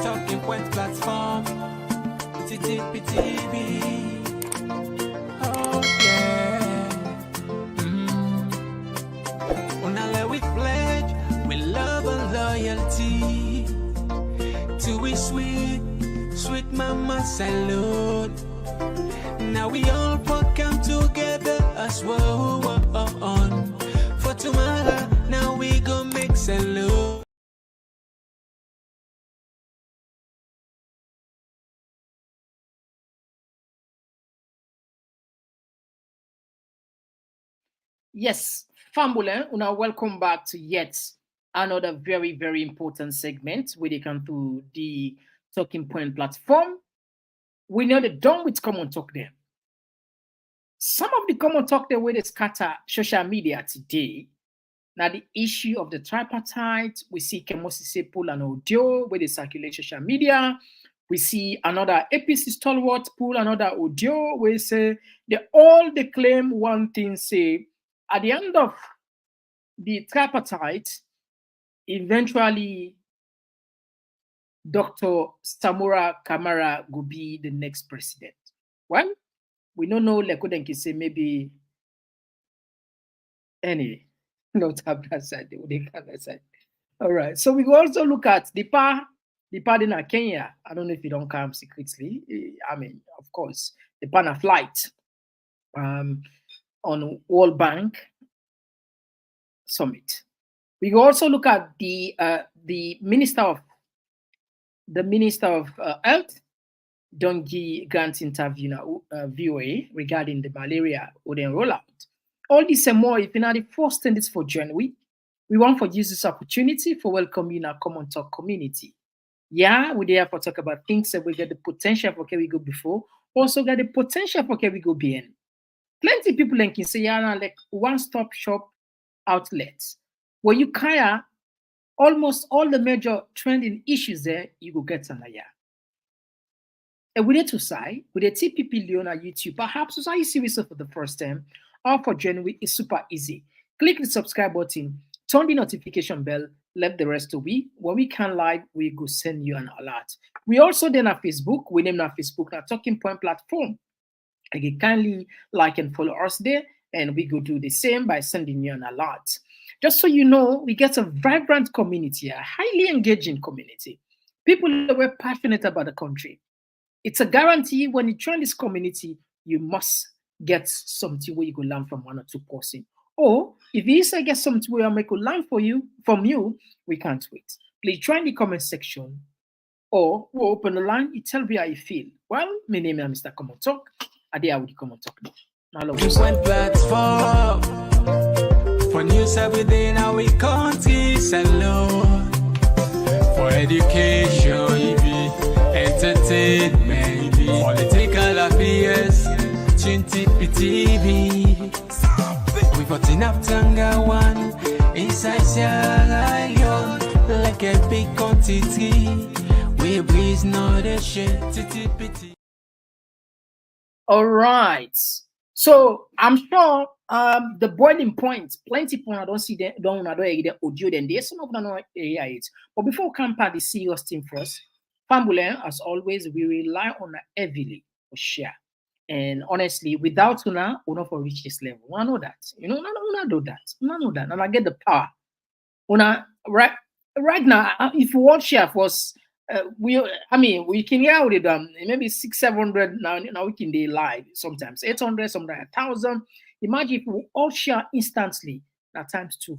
Talking Point platform. TTPTV. Oh yeah. Unale we pledge with love and loyalty to we sweet mama salute. Now we all come together as one. For tomorrow, now we go make salute. Yes, Fambulen, una welcome back to yet another very, very important segment where they come to the Talking Point platform. We know they're done with Komon-Tok there. Some of the Komon-Tok there where they scatter social media today. Now the issue of the tripartite, we see Kemosise pull an audio where they circulate social media. We see another Apc Stalwarts pull another audio where say they claim one thing, say at the end of the tripartite, eventually Dr. Samura Kamara will be the next president. Well, we don't know, like they can say maybe anyway, not have that side, they can that side. All right, so we also look at the party in Kenya. I don't know if you don't come secretly. I mean, of course, the partner flight on World Bank Summit. We also look at the Minister of Health, Dongi Grant interview now, VOA regarding the malaria or the rollout. All this and more, if you're not the first thing this for January, we want to use this opportunity for welcoming our Komon-Tok community. Yeah, we're there for talk about things that we get the potential for we go before, also got the potential for we go beyond. Plenty people can say, yeah, like one-stop shop outlets where you kaya almost all the major trending issues there, you go get some yeah. And with it to say, with the TPP on YouTube, perhaps as I see this for the first time, or for January is super easy. Click the subscribe button, turn the notification bell, let the rest to be. When we can live, we go send you an alert. We also then have Facebook. We name our Facebook our Talking Point platform. Again, kindly like and follow us there, and we go do the same by sending you an alert. Just so you know, we get a vibrant community, a highly engaging community. People that were passionate about the country. It's a guarantee when you join this community, you must get something where you go learn from one or two person. Or if you say get something where I make a learn from you, we can't wait. Please join the comment section, or we'll open the line. You tell me how you feel. Well, my name is Mr. Komon-Tok. I did how Komon-Tok now. Platform for news every day now we country alone. For education, entertainment, political affairs, TV. We got enough Tanga one inside Sierra Leone, like a big quantity. We breeze not a shit. All right. So I'm sure the boiling point, plenty people I don't see them, don't know the audio then there's some of them know it. But before we come back the serious thing first, Fambulen, as always, we rely on heavily for share. And honestly, without una for reach this level. I know that. You know, una do that. Una know that. And I get the power. Una right now, if you want share for us, we can hear with them maybe 600-700 now we can day live sometimes 800 sometimes 1,000. Imagine if we all share instantly now times two.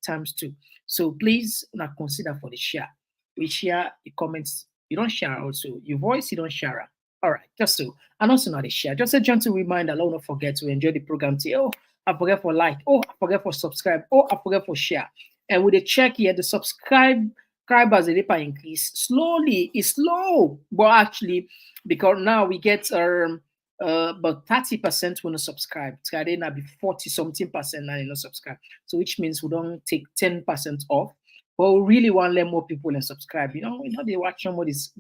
Times two. So please not consider for the share. We share the comments. You don't share also your voice. You don't share. All right, just so and also not a share. Just a gentle reminder. Don't forget to enjoy the program. Oh, I forget for like. Oh, I forget for subscribe. Oh, I forget for share. And with the check here, the subscribers the increase slowly. It's slow, but actually because now we get about 30% when you subscribe. Today now be 40-something% now you subscribe. So which means we don't take 10% off. But we really want to let more people and subscribe. You know they watch some of this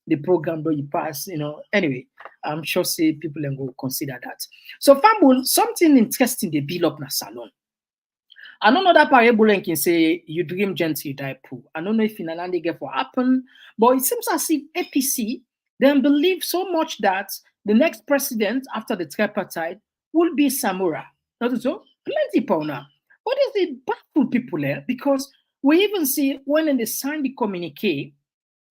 the program that you pass. Anyway, I'm sure say people and go consider that. So Fambul, something interesting they build up in a salon. I don't know that parable and can say you dream gently, you die poor. I don't know if in an get for happen, but it seems as if APC then believe so much that the next president after the tripartite will be Samura. Not so plenty power now. What is it baffle people there? Because we even see when they sign the communique,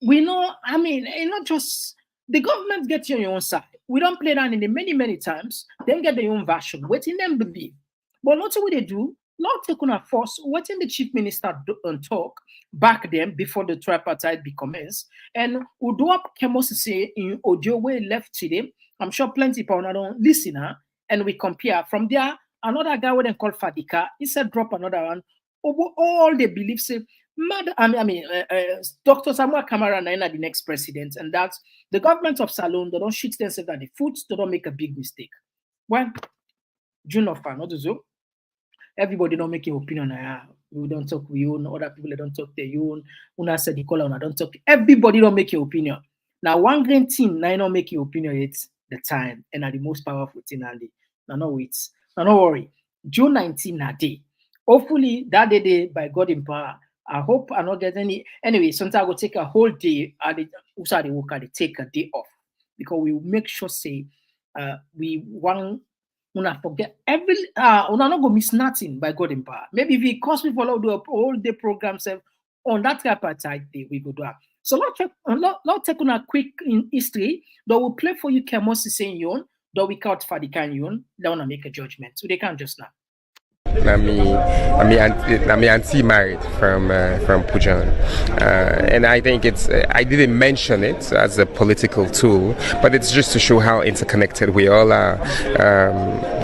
we know, I mean, it's not just the government gets you on your own side. We don't play that in the many times, then get their own version, waiting them believe. But not what they do, not taking a force, waiting the chief minister talk back then before the tripartite commenced. And Udoap Kemos say in audio way left today, I'm sure plenty people don't listen, and we compare from there. Another guy we then call Fadika, he said drop another one. All they believe say, Dr. Samura Kamara are the next president, and that's the government of Salon. They don't shoot themselves at the foot. They don't make a big mistake. Well, June of not so. Everybody don't make your opinion. We don't talk with you. Other people they don't talk to you. Una said the color. Don't talk. Everybody don't make your opinion. Now one green team now don't make your opinion. It's the time and are the most powerful thing. No wait. No worry. June 19 that day. Hopefully that day by God in power. I hope I not get any. Anyway, sometimes I will take a whole day. They take a day off because we will make sure say we want. Una forget every. Una not go miss nothing by God in power. Maybe if it cost me for do a whole day program on that tripartite day we go do that. So let's take on a quick in history. That will play for you. Kemosi saying yon. That we count for the can yon. They wanna make a judgment. So they can't just now. I'm anti-married from Pujan, and I think I didn't mention it as a political tool, but it's just to show how interconnected we all are.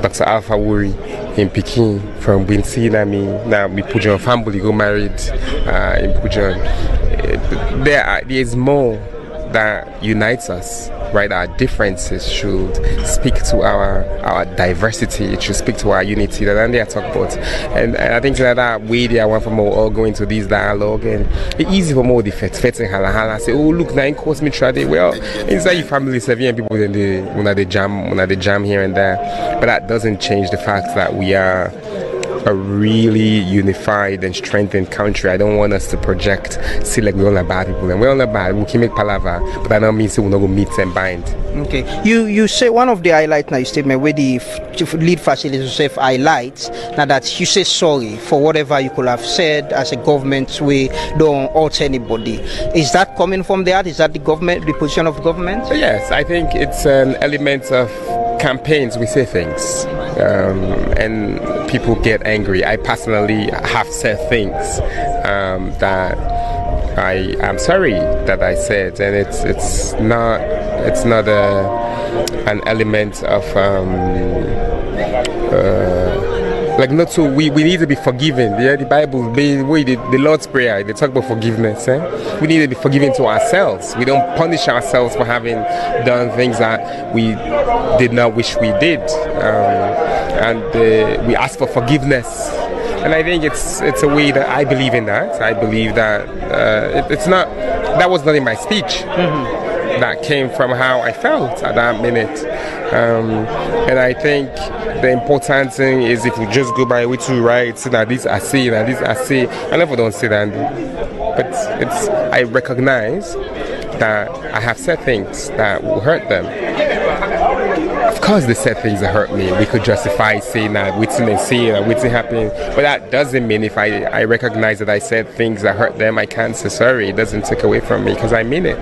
Dr. Alpha Wuri in Peking from Winsi, now we Pujan family go married in Pujan. There is more that unites us. Right, our differences should speak to our diversity. It should speak to our unity. That they are talking about, and I think that way they want for more all go into this dialogue, and it's easy for more the fetting hala say, oh look, now in course me try well inside your family 7 people then they jam here and there, but that doesn't change the fact that we are a really unified and strengthened country. I don't want us to project, see like we're all bad people, and we're all bad. We can make palaver, but that don't mean we're not going to meet and bind. Okay. You say one of the highlights in your statement where the lead facilitator say highlights now that you say sorry for whatever you could have said as a government. We don't hurt anybody. Is that coming from there? Is that the government, the position of the government? Yes, I think it's an element of campaigns. We say things, and people get angry. I personally have said things that I am sorry that I said, and it's not an element of like not so we need to be forgiven. Yeah, the Bible, the Lord's Prayer, they talk about forgiveness. We need to be forgiven to ourselves. We don't punish ourselves for having done things that we did not wish we did, and we ask for forgiveness. And I think it's a way that I believe in that. I believe that that was not in my speech. Mm-hmm. That came from how I felt at that minute. And I think the important thing is if you just go by what you write, say that this I say, that this I say. I never don't say that. But I recognize that I have said things that will hurt them. Of course they said things that hurt me. We could justify saying that waiting and saying that waiting happening. But that doesn't mean if I recognize that I said things that hurt them, I can't say sorry. It doesn't take away from me because I mean it.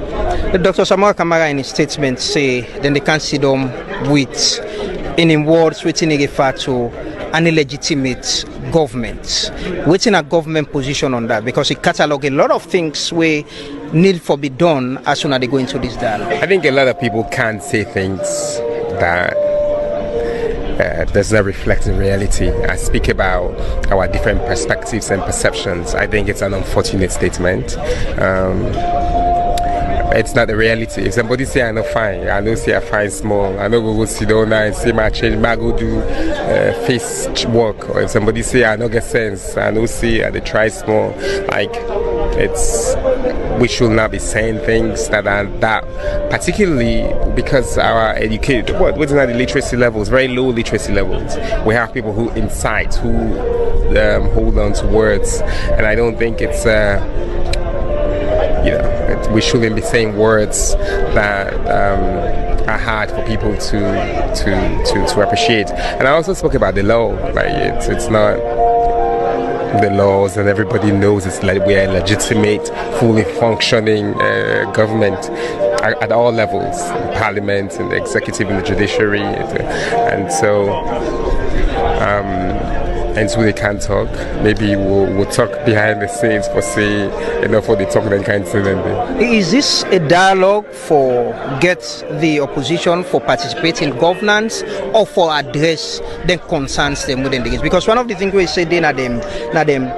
Dr. Samura Kamara in his statement say then they can't sit down with in words waiting to refer to an illegitimate government. Waiting a government position on that because it catalogue a lot of things where need for be done as soon as they go into this dialogue. I think a lot of people can't say things that does not reflect the reality. I speak about our different perspectives and perceptions. I think it's an unfortunate statement. It's not the reality. If somebody say I know fine, I know say I fine small, I know go sit down and say my change, I go do face work. Or if somebody say I know get sense, I know say I try small. Like we should not be saying things that are that, particularly because our educated, what's not the literacy levels, very low literacy levels. We have people who incite, who hold on to words, and I don't think it's we shouldn't be saying words that are hard for people to appreciate. And I also spoke about the law. Like it's not the laws, and everybody knows it's like we are a legitimate, fully functioning government at all levels, parliament and the executive and the judiciary, and so they can't talk. Maybe we'll talk behind the scenes for for the talk then can't say anything. Is this a dialogue for get the opposition for participate in governance or for address the concerns them within the case? Because one of the things we say then at them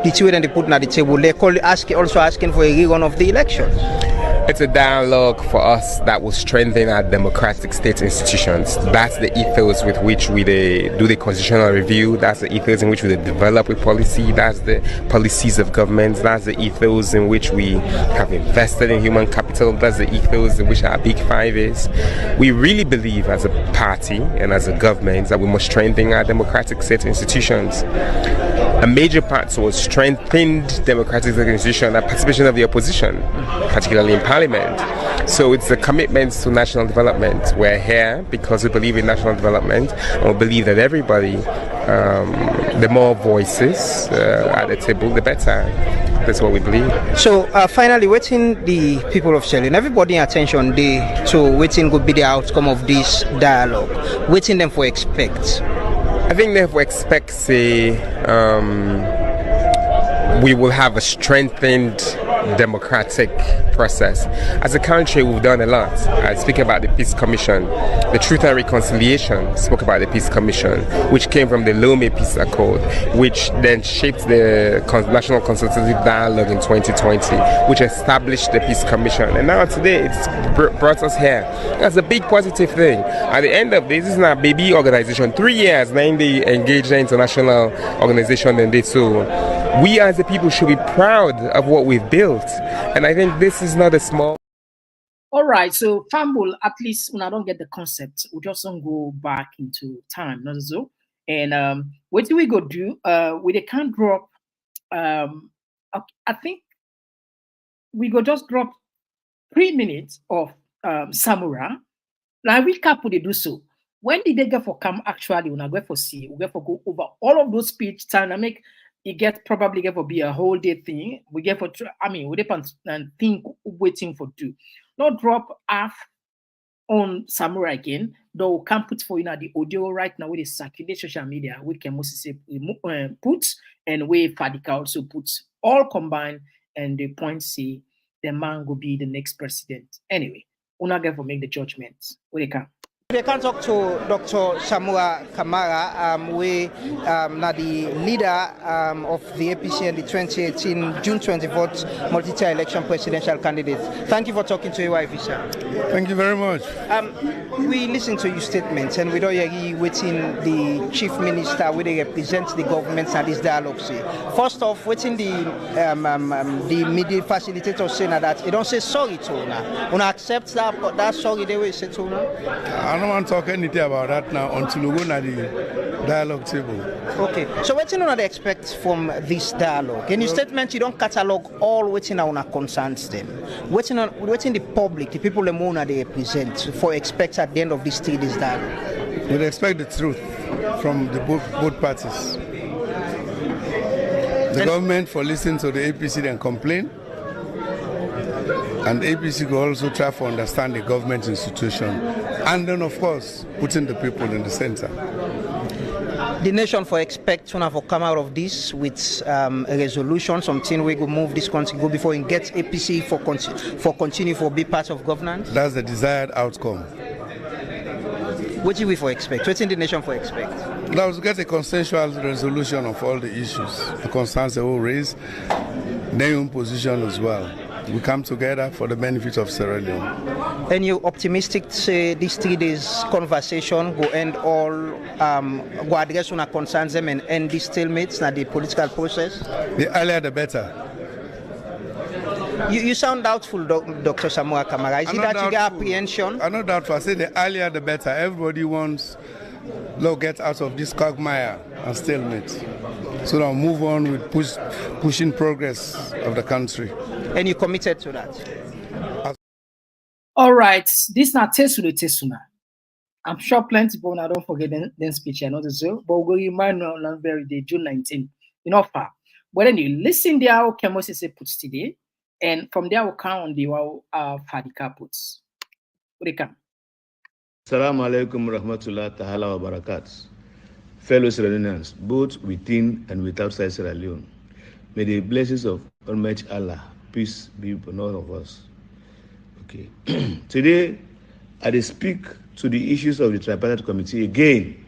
the two they put at the table, they also asking for a rerun of the elections. It's a dialogue for us that will strengthen our democratic state institutions. That's the ethos with which we do the constitutional review. That's the ethos in which we develop a policy. That's the policies of governments. That's the ethos in which we have invested in human capital. That's the ethos in which our Big Five is. We really believe as a party and as a government that we must strengthen our democratic state institutions. A major part towards strengthened democratic institutions and participation of the opposition, particularly in parliament. So it's the commitments to national development. We're here because we believe in national development, and we believe that everybody, the more voices at the table, the better. That's what we believe. So finally, waiting the people of Shelly, everybody attention to waiting could be the outcome of this dialogue. Waiting them for expect. I think they will expect we will have a strengthened democratic process. As a country, we've done a lot. I speak about the Peace Commission. The Truth and Reconciliation spoke about the Peace Commission, which came from the Lomé Peace Accord, which then shaped the National Consultative Dialogue in 2020, which established the Peace Commission. And now today, it's brought us here. That's a big positive thing. At the end of this is not a baby organization. 3 years, now they engaged the international organization and they so. We as a people should be proud of what we've built. And I think this is not a small... All right, so Fambul, at least when I don't get the concept, we just don't go back into time, not so. And what do we go do? We can't drop, I think we go just drop 3 minutes of Samura. Now recap what they do so. When did they get for come actually when I go for see, we get for go over all of those speech time and make it probably get for be a whole day thing. We get for we depend and think waiting for do. Not drop half on Samura again, though we can put for the audio right now with the circulate social media. We can mostly say put and we Fadika also puts all combined and the point say the man will be the next president. Anyway, we're not going to make the judgments. We can. We can talk to Dr. Samura Kamara, the leader of the APC and the 2018 June 24th multi-tier election presidential candidate. Thank you for talking to AYV, sir. Thank you very much. We listened to your statements and we don't hear waiting the chief minister where they represent the government at this dialogue. Say. First off, waiting the media facilitator saying that they don't say sorry to her. Una accept that sorry they will say to her? I don't want to talk anything about that now until we go to the dialogue table. Okay. So what do you expect from this dialogue? In your statement, you don't catalog all what you concerns them. What in the public, the people they represent, for expect at the end of this 3 days dialogue? We expect the truth from the both parties. The government for listening to the APC then complain. And APC will also try to understand the government institution. And then, of course, putting the people in the center. The nation for expect to come out of this with a resolution, something we will move this country go before and get APC for continue for be part of governance. That's the desired outcome. What do we for expect? What's in the nation for expect? Now to get a consensual resolution of all the issues, the concerns they will raise, their own position as well. We come together for the benefit of Sierra Leone. And you optimistic say this 3 days conversation will end all, go address on concerns them and end these stalemates, not the political process? The earlier the better. You sound doubtful, Dr. Samura Kamara. Is it that you get apprehension? I'm not doubtful. I say the earlier the better. Everybody wants to get out of this quagmire and stalemate. So now move on with pushing progress of the country. And you committed to that? All right. This not Tesuna. I'm sure plenty people now don't forget them speech. I know the so, but we'll remind on very day, June 19th. You know, far. But then you listen there, okay, Moses puts today, and from there, we'll count on the Fadika puts. What they come? Assalamu alaikum rahmatullah ta'ala wa barakat. Fellow Sierra Leoneans, both within and without Sierra Leone, may the blessings of Almighty Allah, peace be upon all of us. Okay. Today, I speak to the issues of the Tripartite Committee again,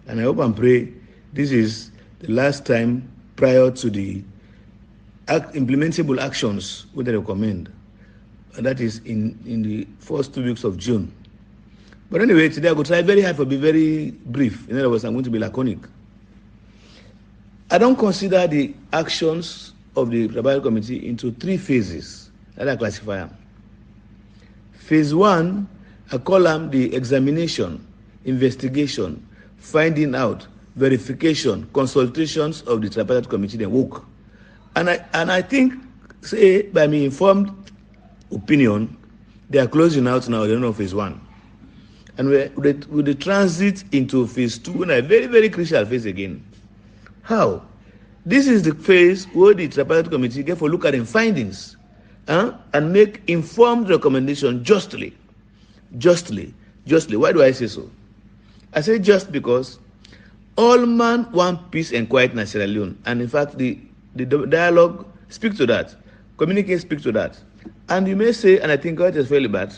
and I hope and pray this is the last time prior to the implementable actions which I recommend, and that is in the first 2 weeks of June. But anyway, today I will try very hard to be very brief. In other words, I'm going to be laconic. I don't consider the actions of the Tripartite Committee into 3 phases that I classify them. Phase 1, I call them the examination, investigation, finding out, verification, consultations of the Tripartite Committee, then work. And I think, say, by my informed opinion, they are closing out now, they don't know phase 1. And with the transit into phase 2, and a very, very crucial phase again. How? This is the phase where the Tripartite Committee get for look at the findings and make informed recommendation justly. Why do I say so? I say just because all man want peace and quiet in Sierra Leone, and in fact the dialogue speaks to that, communicate speaks to that. And you may say, and I think quite fairly bad,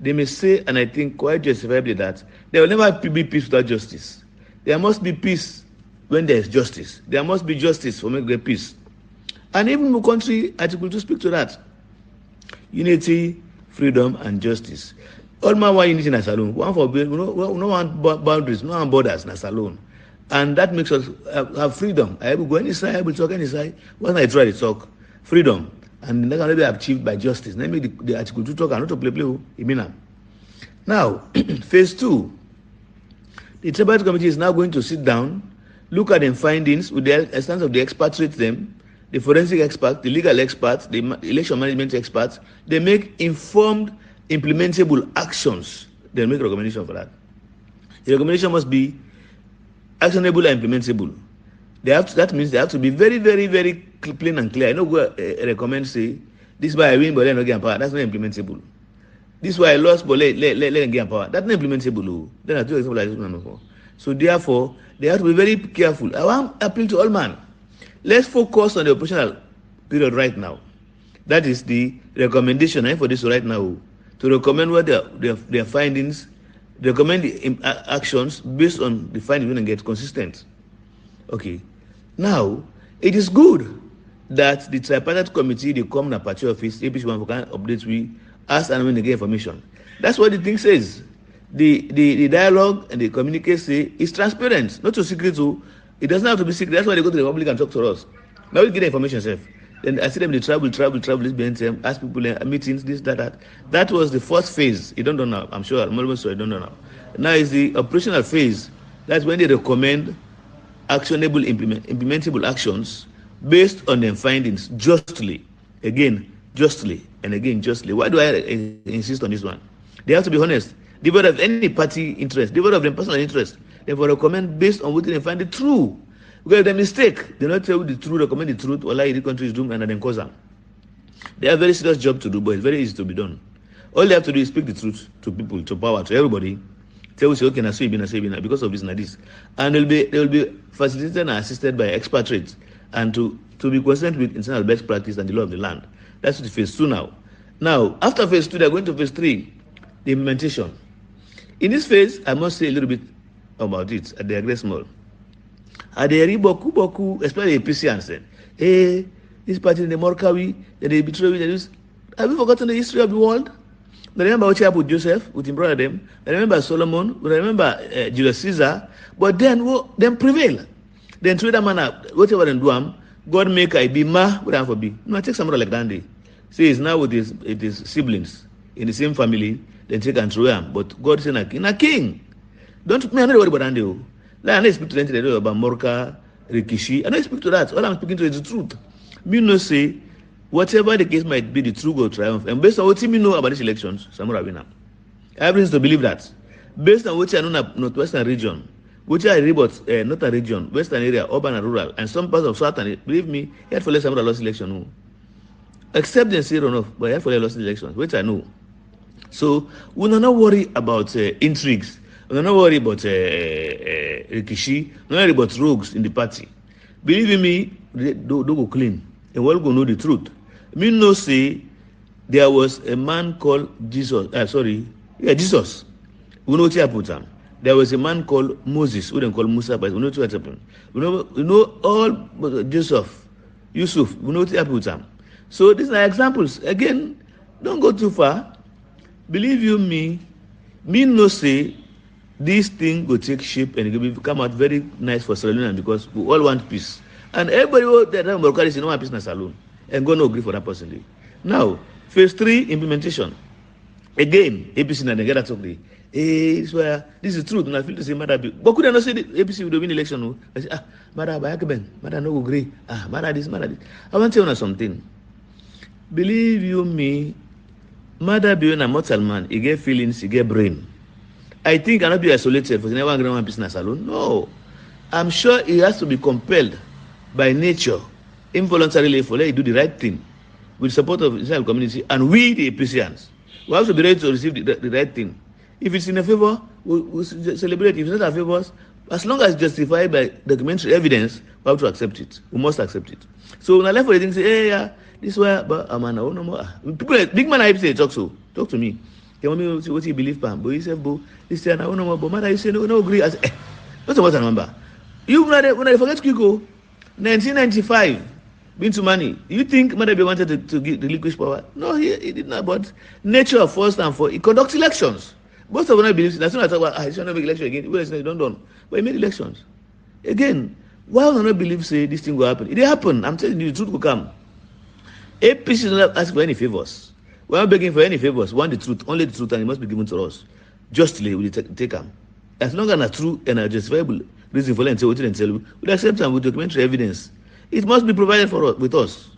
they may say, and I think quite justifiably, that there will never be peace without justice. There must be peace when there is justice. There must be justice for making peace. And even the country article to speak to that. Unity, freedom, and justice. All man want unity in a saloon. One for no want boundaries, no want borders in a saloon. And that makes us have freedom. I will go any side, I will talk any side. When I try to talk, freedom. And that can be achieved by justice. Let me the article to talk and not to play. Now, phase 2. The Tripartite Committee is now going to sit down, look at the findings with the assistance of the experts with them, the forensic experts, the legal experts, the election management experts. They make informed, implementable actions. They make a recommendation for that. The recommendation must be actionable and implementable. That means they have to be very, very, very plain and clear. I know go recommend say this is why I win, but let not get power. That's not implementable. This is why I lost, but let get power. That's not implementable. Then I do example like this one before. So therefore, they have to be very careful. I want to appeal to all man. Let's focus on the operational period right now. That is the recommendation for this right now, to recommend what their findings, recommend the actions based on the findings and get consistent. Okay. Now, it is good that the Tripartite Committee, the Common Party Office, Apc can update we ask and when they get information. That's what the thing says. The dialogue and the communique say is transparent, not too secret. It doesn't have to be secret. That's why they go to the public and talk to us. Now we get the information safe. Then I see them, they travel, ask people in meetings, this, that. That was the first phase. You don't know now. I'm sure. I'm almost sure I don't know now. Now is the operational phase. That's when they recommend actionable, implementable actions based on their findings justly. Again, justly, and again, justly. Why do I insist on this one? They have to be honest. Devoid of any party interest, devoid of their personal interest. Therefore, recommend based on what they find it true. Because if they mistake, they not tell you the truth, recommend the truth, or lie the country is doomed, and then cause them. They have a very serious job to do, but it's very easy to be done. All they have to do is speak the truth to people, to power, to everybody. Tell us, okay, na because of this and this. And they will be facilitated and assisted by expatriates and to be consistent with international best practice and the law of the land. That's the phase 2 now. Now, after phase 2, they're going to phase 3, the implementation. In this phase, I must say a little bit about it at the Agres Mall. At the Boku, especially the Apc and said, hey, this party in the Morkawi, they betray me. Have you forgotten the history of the world? I remember what happened with Joseph, with his brother them. I remember Solomon. I remember Julius Caesar. But then prevail. Then through that manner, whatever they do, God make I be ma, what I for be. No, take somebody like that. Say he's now with his siblings in the same family, then take and throw him. But God said, a king. Don't me, I don't worry about Andy. Like, I don't speak to them about Morka, Rikishi. I don't speak to that. All I'm speaking to is the truth. Me no say, whatever the case might be, the truth will triumph. And based on what you know about these elections, Samura win. I have reason to believe that. Based on what I know in Northwestern region, which I read about Northern region, Western area, urban and rural, and some parts of Southern, believe me, he had for less Samura lost election. No. Except they say runoff, but he had for lost elections, which I know. So we do not worry about intrigues. We do not worry about rikishi. We do not worry about rogues in the party. Believe in me, they go clean. And we'll go know the truth. Me no say there was a man called Jesus. Jesus. We know what happened. There was a man called Moses. We don't call Musa, but we know what happened. We know all Joseph, Yusuf. We know what happened. So these are examples. Again, don't go too far. Believe you me no say this thing will take shape and it will come out very nice for Sierra Leone because we all want peace. And everybody that have Morocco no want peace in a saloon and go no agree for that person. Now, phase 3 implementation. Again, APC and get that okay. This is truth. And I feel the same matter. But could I not say the APC will win election? No? I say, Mada no agree. Mada this. I want to tell you something. Believe you me, Mother being a mortal man, he get feelings, he get brain. I think cannot be isolated for never grant one business alone. No. I'm sure he has to be compelled by nature, involuntarily, for let you do the right thing with support of the Israel community and we the APCians. We have to be ready to receive the right thing. If it's in a favor, we'll celebrate. If it's not a favor, as long as justified by documentary evidence, we have to accept it. We must accept it. So when I left for the thing, say, hey, yeah, this way, but I'm no more. People, big man, I say, talk to me. They want me to what you believe, Pam. But he said, "Bo, this year I no more." But man, I say no agree. I say, what's what I remember? You when I forget Kiko, 1995, been to money. You think Madabe wanted to relinquish power? No, he did not. But nature first and foremost, he conducts elections. Most of them believe. That's when I talk about he should not make election again. Well, don't. But he made elections. Again, why would I not believe say this thing will happen? It happen. I'm telling you, the truth will come. APC is not asking for any favors. We're not begging for any favors. Want the truth, only the truth, and it must be given to us. Justly, we take them. As long as a true and a justifiable reason for them to tell you, we accept them with documentary evidence. It must be provided for us, with us.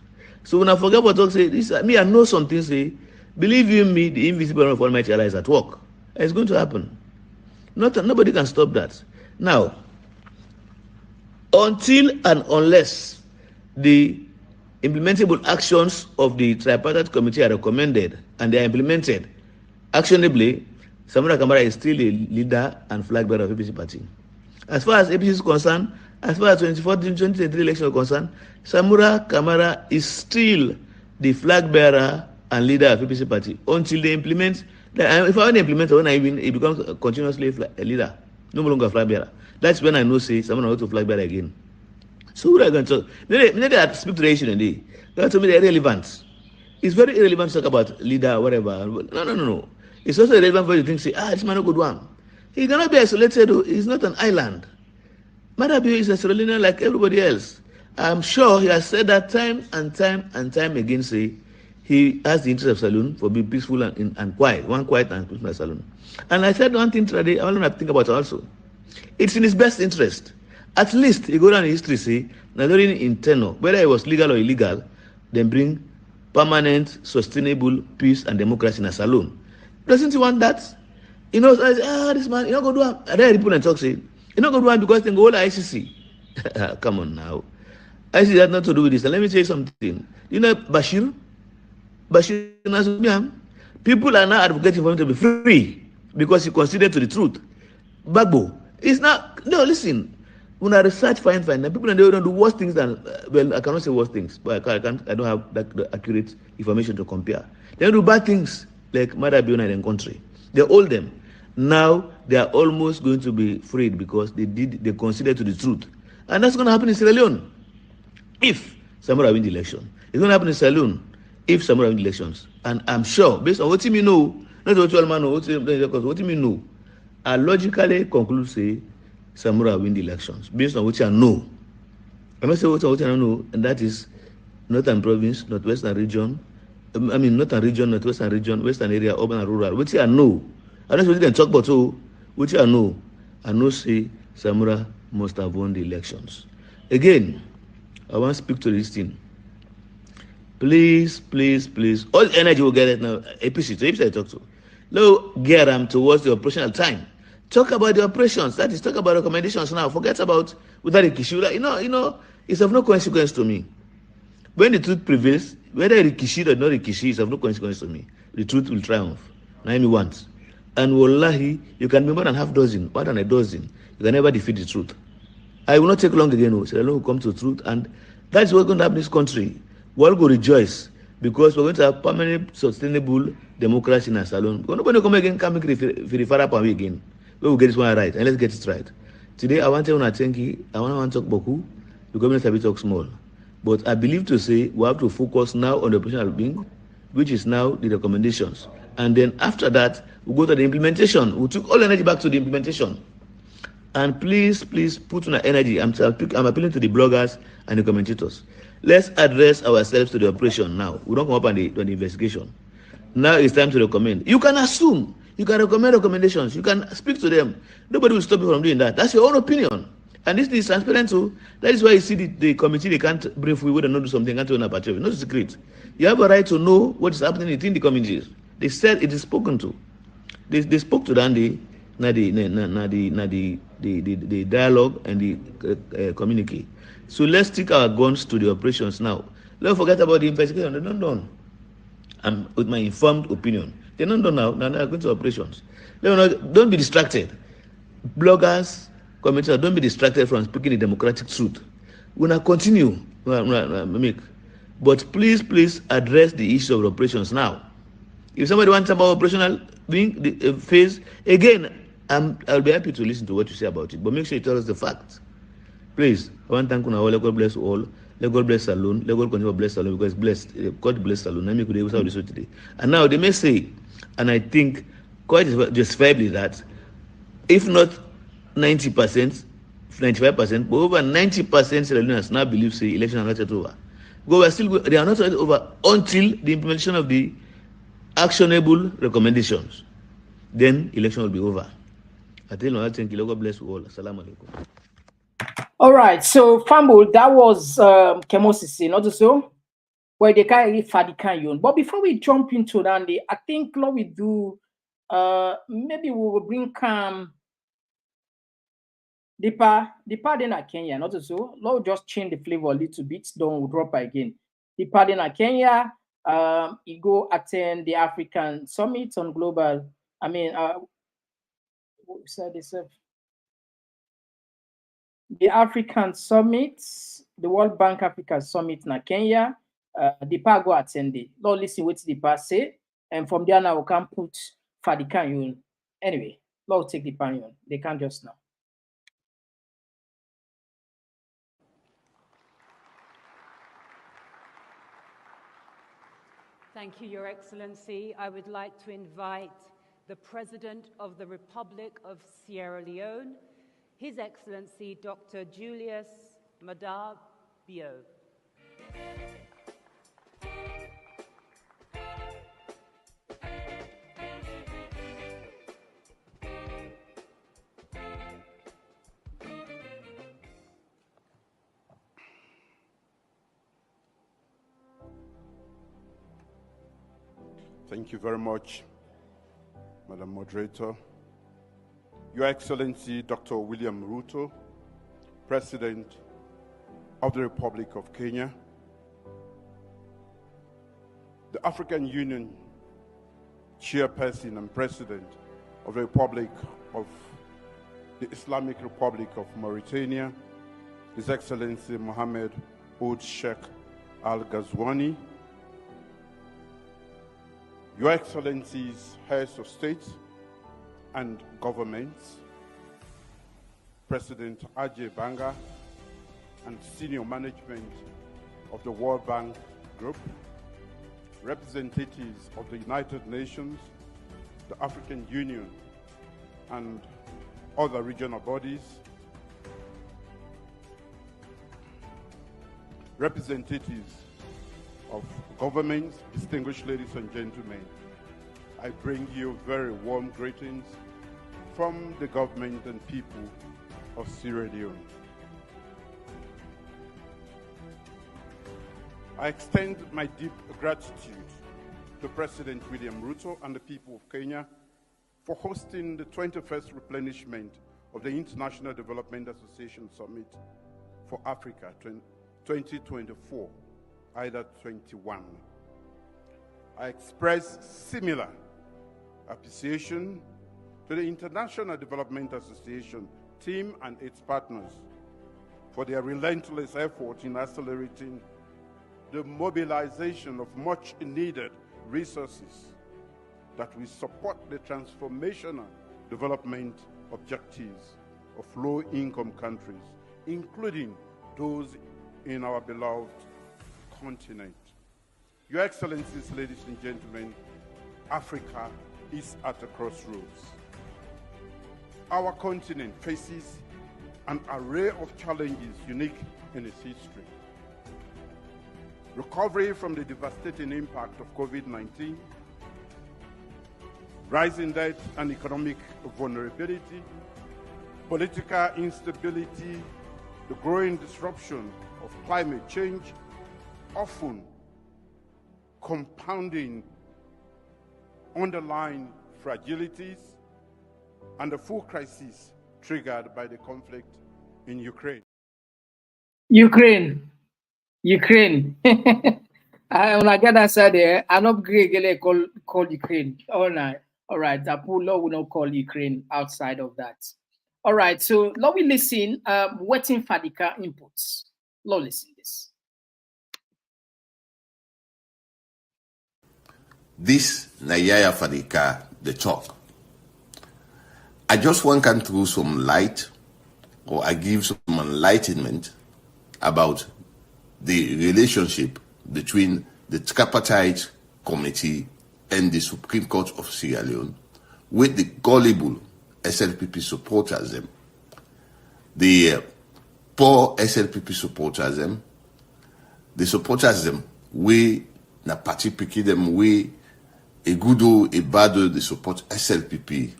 So when I forget what talk say, this me, I know something say, believe you me, the invisible of Almighty Allah is at work. It's going to happen. Nobody can stop that. Now, until and unless the implementable actions of the Tripartite Committee are recommended and they are implemented actionably, Samura Kamara is still a leader and flag bearer of APC party. As far as APC is concerned, as far as 2023 election is concerned, Samura Kamara is still the flag bearer and leader of APC party until they implement. If I want to implement when I win, it becomes continuously a leader, no longer a flag bearer. That's when I know say someone wants to flag bearer again. So what are you going to talk? They speak to the issue today. They told me they're irrelevant. It's very irrelevant to talk about leader, whatever. No. It's also irrelevant for you to think, say, this man a good one. He cannot be isolated. He's not an island. Madabi is a Sierra Leonean like everybody else. I'm sure he has said that time and time again, say, he has the interest of Saloon for being peaceful and quiet. One quiet and peaceful Saloon. And I said one thing today, I want to think about it also. It's in his best interest. At least he go down in history, say, not only in tenor, whether it was legal or illegal, then bring permanent, sustainable peace and democracy in a saloon. Doesn't he want that? You know, this man, you're not going to do it. I read people and talk, say, you're not going to do it because they go to ICC. Come on now. ICC has nothing to do with this. And let me tell you something. You know, Bashir Nasumiam, people are now advocating for him to be free because he considered to the truth. Bagbo, it's not, no, listen. When I research, find, and people they don't do worse things than, well, I cannot say worse things, but I don't have the accurate information to compare. They do bad things like Madabi and country. They hold them. Now they are almost going to be freed because they consider to the truth. And that's going to happen in Sierra Leone if Samura win the election. It's going to happen in Sierra Leone if Samura win the elections. And I'm sure, based on what you know, not what you know, what you know, I logically conclude say Samura win the elections based on what I know. I must say what I know, and that is Northern Province, Northwestern Region, I mean, not a region, not western region, western area, urban and rural. Which I know. I don't know what talk about, so which I know. I know say Samura must have won the elections. Again, I want to speak to this thing. Please, please, please. All energy will get it now. APC, so APC I talk to. Now get them towards the operational time. Talk about the operations. That is, talk about recommendations now. Forget about whether Rikishi. You know, it's of no consequence to me. When the truth prevails, whether Rikishi or not Rikishi, is of no consequence to me. The truth will triumph. Naimi wants. And wallahi, you can be more than half dozen, more than a dozen. You can never defeat the truth. I will not take long again. Sierra Leone will come to the truth, and that's what's going to happen in this country. We'll go rejoice because we're going to have permanent, sustainable democracy in Sierra Leone. We're not going to come again, come again. We will get this one right, and let's get it right. Today, I want to thank you. I want to talk beaucoup. The government have talk small, but I believe to say we have to focus now on the operational being, which is now the recommendations, and then after that we go to the implementation. We took all energy back to the implementation, and please put on energy. I'm appealing to the bloggers and the commentators. Let's address ourselves to the operation now. We don't come up on the investigation. Now it's time to recommend. You can assume. You can recommend recommendations. You can speak to them. Nobody will stop you from doing that. That's your own opinion. And this is transparent too. That is why you see the committee, they can't bring forward and not do something, can't do an aperture. No secret. You have a right to know what is happening within the committees. They said it is spoken to. They spoke to the dialogue and the communique. So let's stick our guns to the operations now. Let's forget about the investigation. They're not done. I'm with my informed opinion. They're not done now. Now they're going to operations. Don't be distracted. Bloggers, commenters, don't be distracted from speaking the democratic truth. We're going to continue. But please address the issue of operations now. If somebody wants about operational phase, again, I'll be happy to listen to what you say about it. But make sure you tell us the facts. Please, I want to thank you now. Let God bless you all. Let God bless Salon. Let God continue to bless Salon because blessed. God bless Salon. I could able to today. And now they may say, and I think quite justifiably that if not 90%, 95%, but over 90% Salonians now believe say election are not yet over. They are not yet over until the implementation of the actionable recommendations. Then election will be over. I tell you, I thank you. God bless you all. Assalamu alaikum. All right, so Fambo, that was Kemosisi, not so where they carry Fadikanyon. But before we jump into that, I think what we do, maybe we will bring Deepa then at Kenya, not so. Lord, just change the flavor a little bit, don't we'll drop again. Deepa then at Kenya, he go attend the African Summit on global. I mean, what said this? The African Summit, the World Bank Africa Summit in Kenya, Deepa go attend it. Lord, listen what Deepa say, and from there now we can put Fadikanyon. Anyway, Lord take Deepa. They can't just now. Thank you, Your Excellency. I would like to invite the President of the Republic of Sierra Leone, His Excellency Dr. Julius Maada Bio. Thank you very much, Madam Moderator. Your Excellency Dr. William Ruto, President of the Republic of Kenya, the African Union Chairperson and President of the Republic of the Islamic Republic of Mauritania, His Excellency Mohammed Ould Sheikh Al Ghazouani, Your Excellencies, Heads of State and Governments, President Ajay Banga, and senior management of the World Bank Group, representatives of the United Nations, the African Union, and other regional bodies, representatives of government, distinguished ladies and gentlemen, I bring you very warm greetings from the government and people of Sierra Leone. I extend my deep gratitude to President William Ruto and the people of Kenya for hosting the 21st replenishment of the International Development Association Summit for Africa 2024, either 21. I express similar appreciation to the International Development Association team and its partners for their relentless effort in accelerating the mobilization of much needed resources that will support the transformational development objectives of low-income countries, including those in our beloved continent. Your Excellencies, ladies and gentlemen, Africa is at a crossroads. Our continent faces an array of challenges unique in its history. Recovery from the devastating impact of COVID-19, rising debt and economic vulnerability, political instability, the growing disruption of climate change, often compounding underlying fragilities, and the full crisis triggered by the conflict in Ukraine. Ukraine. When I get that side there, I'm not going call Ukraine. All right. Apollo will not call Ukraine outside of that. All right. So let we listen. Waiting for the inputs. Let's listen this. This Nayaya Fadika, the talk. I just want to throw some light, or I give some enlightenment about the relationship between the Tripartite Committee and the Supreme Court of Sierra Leone with the gullible SLPP supporters them. The poor SLPP supporters them, the supporters them, we na party picky them, we a good or a bad or they support SLPP.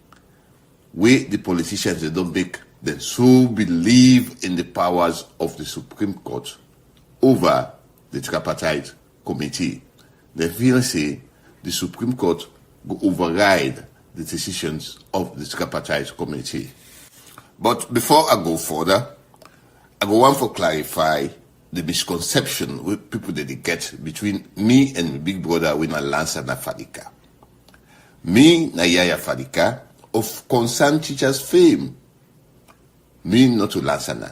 We the politicians they don't make them so believe in the powers of the Supreme Court over the Tripartite Committee. They feel say the Supreme Court go override the decisions of the Tripartite Committee. But before I go further, I go want to clarify the misconception with people that they get between me and my big brother with my Lancer na Fadika. Me na Yaya Fadika of concerned teachers fame. Me not to Lancer na.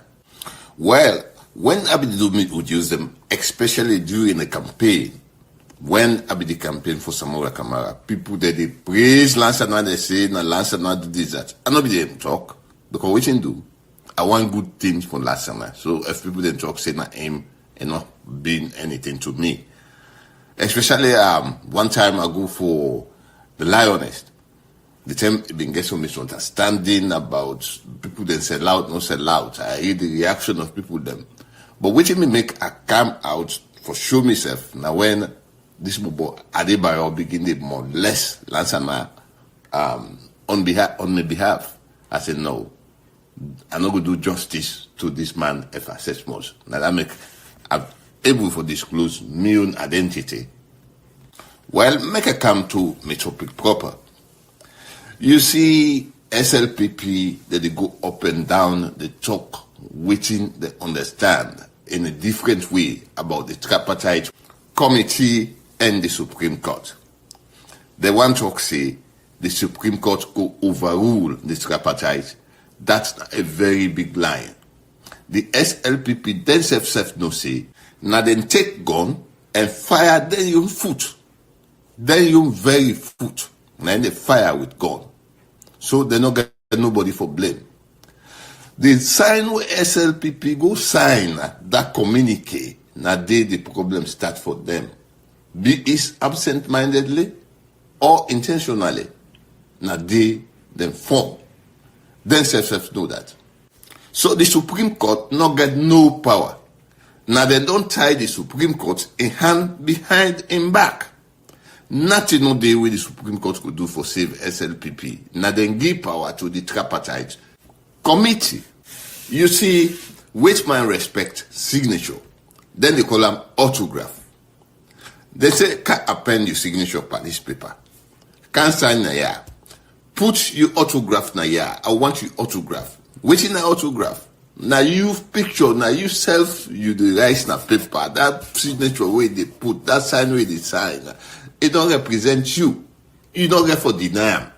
Well, when Abidi would use them, especially during the campaign, when Abidi campaign for Samura Kamara, people that they praise Lancer na, they say, na Lancer na do this, that. I not be them talk, because what you do, I want good things for Lancer na. So if people then talk, say na aim and not being anything to me. Especially one time I go for the Lioness. The time it been get some misunderstanding about people then sell out, not sell out. I hear the reaction of people them. But waiting me make I come out for show myself. Now when this mobile Adebayo begin to more less Lansana on my behalf, I said no. I'm not going to do justice to this man if I say much. Now that I'm able to disclose my own identity. Well, make a come to my topic proper. You see SLPP that they go up and down, they talk, waiting, they understand in a different way about the Tripartite Committee and the Supreme Court. They want to say the Supreme Court go overrule the Tripartite. That's a very big lie. The SLPP themselves no say, now then take gun and fire their own foot. Their own very foot. And they fire with gun. So they don't get nobody for blame. The sign where SLPP go sign that communique, now the problem start for them. Be it absent-mindedly or intentionally. Now they then form. Themselves know that. So the Supreme Court not get no power. Now they don't tie the Supreme Court in hand behind in back. Nothing no day where the Supreme Court could do for save SLPP. Now then give power to the Tripartite committee. You see, which man respect signature. Then they call them autograph. They say, can't append your signature on this paper. Can't sign na ya. Put your autograph na ya. I want your autograph. Which in an autograph? Now you picture, now you self, you the rice na paper. That signature where they put, that sign where they sign. It don't represent you. You don't get for deny.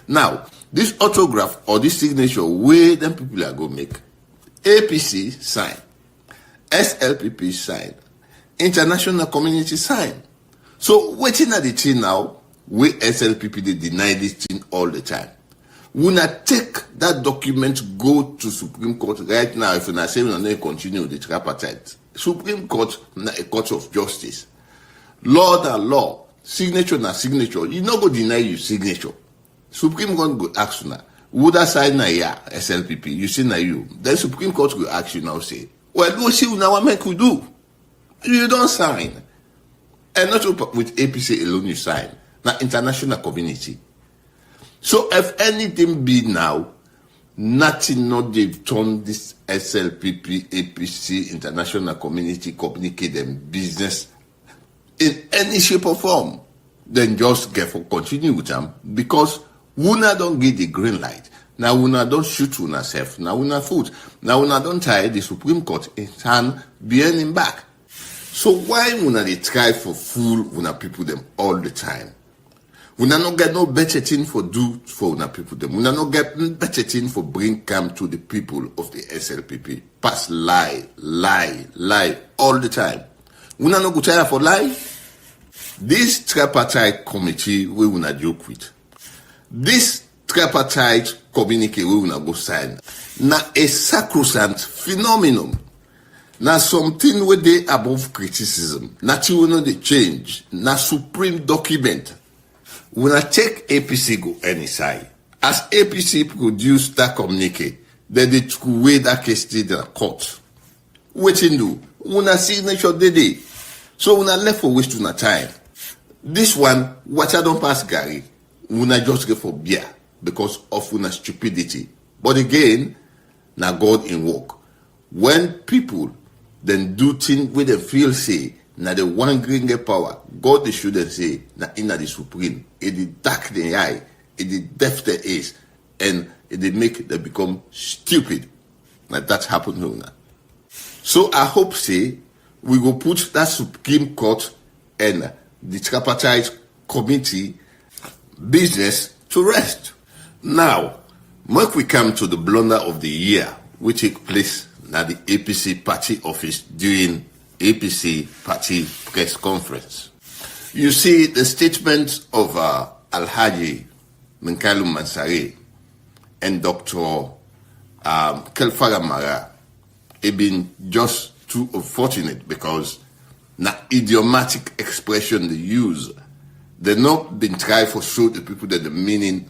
Now, this autograph or this signature, where them people are going to make, APC sign, SLPP sign, international community sign. So, waiting at the thing now, where SLPP, they deny this thing all the time. We not take that document, go to Supreme Court right now, if we not say we not continue with the tripartite. Supreme Court, not a court of justice. Law and law. Signature na signature. You not go deny your signature. Supreme Court go ask you now. Would I sign na ya SLPP? You say na you. Then Supreme Court will ask you now say, well, we see now what make we do. You don't sign. And not with APC alone you sign. Now international community. So if anything be now, nothing not they've turn this SLPP, APC, international community communicate them business in any shape or form, then just get for continue with them because Wuna don't get the green light. Now Wuna don't shoot Wuna self. Now Wuna foot. Now Wuna don't tie the Supreme Court in hand behind him back. So why Wuna they try for fool Wuna people them all the time? Wuna not get no better thing for do for Wuna people them. Wuna not get better thing for bring calm to the people of the SLPP. Pass lie all the time. Wuna no go tire for life. This tripartite committee we will not joke with. This tripartite communique we will not go sign. Na a sacrosanct phenomenon. Na something where they above criticism. Na you know the change. Na supreme document. We not take APC go any side. As APC produce that communique, then they took away that case to the court. Waiting do. Una signature day. So una left for waste una time. This one, what I don't pass Gary, una just get for beer because of una stupidity. But again, now God in work. When people then do things where they feel say, now the one green get power, God they shouldn't say, now in the supreme, it did dark the eye, it did deaf the ears, and it did make them become stupid. Now that happened to una. So I hope say we will put that Supreme Court and the tripartite committee business to rest. Now, when we come to the blunder of the year, which took place at the APC party office during APC party press conference. You see the statements of Alhaji Menkalu Mansare and Dr. Kelfara Mara have been just too unfortunate because na idiomatic expression they use. They've not been trying to show the people that the meaning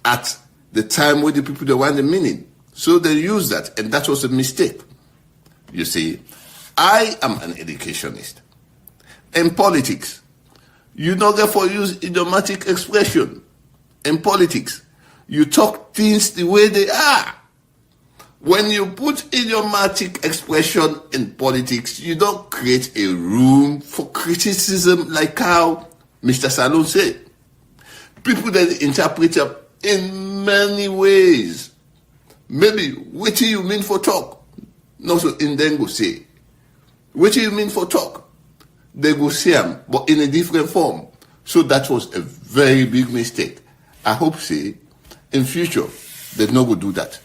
at the time where the people they want the meaning. So they use that, and that was a mistake. You see, I am an educationist. In politics, you don't get for use idiomatic expression. In politics, you talk things the way they are. When you put idiomatic expression in politics, you don't create a room for criticism like how Mr. Salon said. People that interpret it in many ways. Maybe, what do you mean for talk? No, so in then go say. What do you mean for talk? They go say them, but in a different form. So that was a very big mistake. I hope, say, in future, they no go do that.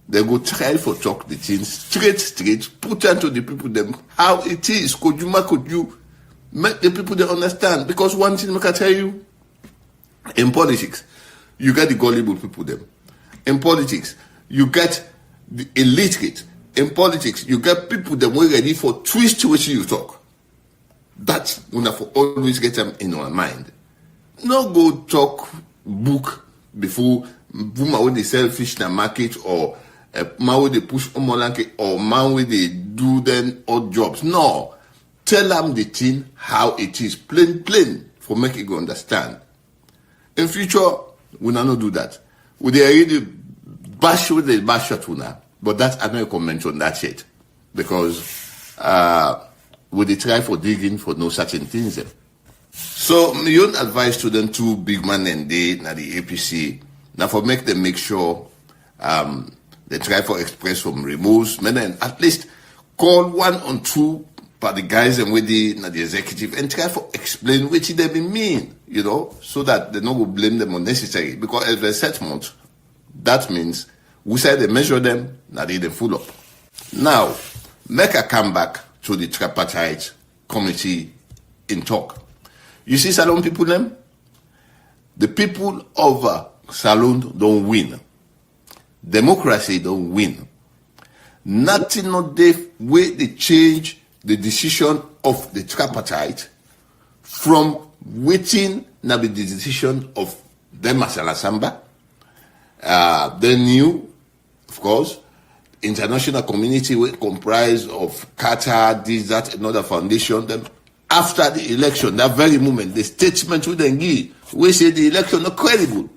They go try for talk the things straight, put into the people them how it is. Could you make the people they understand? Because one thing I can tell you, in politics, you get the gullible people them. In politics, you get the illiterate. In politics, you get people that were ready for twist which you talk. That we have to always get them in our mind. No go talk book before Buma when they sell fish in the market or man where they push omolanke or man where they do then odd jobs. No. Tell them the thing how it is. Plain, for make it go understand. In future, we not do that. We they already bash with the bash shot now. But that I don't comment on that yet. Because we they try for digging for no certain things. So my own advice to them two big man and they na the APC. Now for make them make sure they try for express from removes, men and at least call 1 or 2 by the guys and with the executive and try for explain what they mean, you know, so that they don't will blame them unnecessary. Because as a settlement, that means we say they measure them, now they full up. Now, make a comeback to the tripartite committee in talk. You see Salon people them? The people of Salon don't win. Democracy don't win. Nothing not the way they change the decision of the tripartite from waiting now the decision of them Masala Samba. The new, of course, international community will comprise of Qatar, this, that, another foundation. Then after the election, that very moment, the statement will then give, we say the election not credible.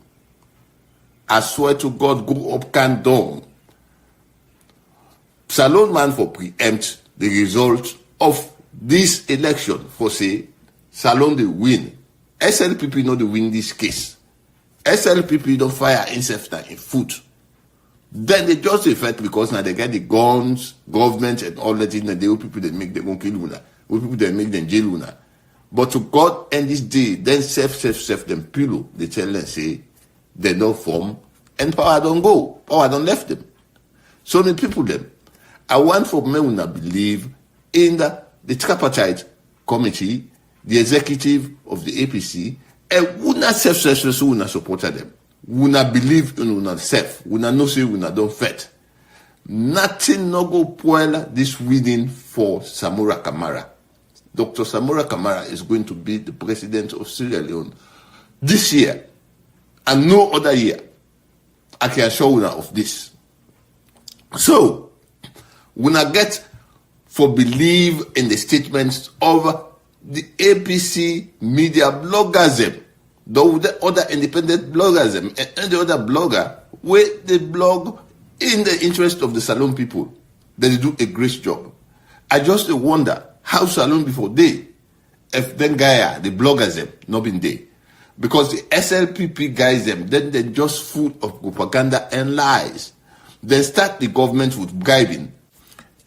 I swear to God, go up, can down. Salon man for preempt the result of this election for say Salon they win. SLPP know they win this case. SLPP don't fire himself in foot. Then they just effect because now they get the guns, government and all that in the day people they make them go kill una. People they make them jail una. But to God end this day, then self them pillow. They tell them say they don't form and power don't go. Power don't left them. So many people them. I want for me to believe in the tripartite committee, the executive of the APC, and we not self-self, we not support them. We not believe in we self. We not know say we not don't fight. Nothing no go spoil this winning for Samura Kamara. Dr. Samura Kamara is going to be the president of Sierra Leone this year and no other year. I can assure you of this. So, we not get for believe in the statements of the APC media bloggers, though the other independent bloggers and the other blogger, where they blog in the interest of the Salon people, they do a great job. I just wonder how Salon before they, if then Gaia, the bloggers them, not been there. Because the SLPP guys them, then they're just full of propaganda and lies. Then start the government with bribing.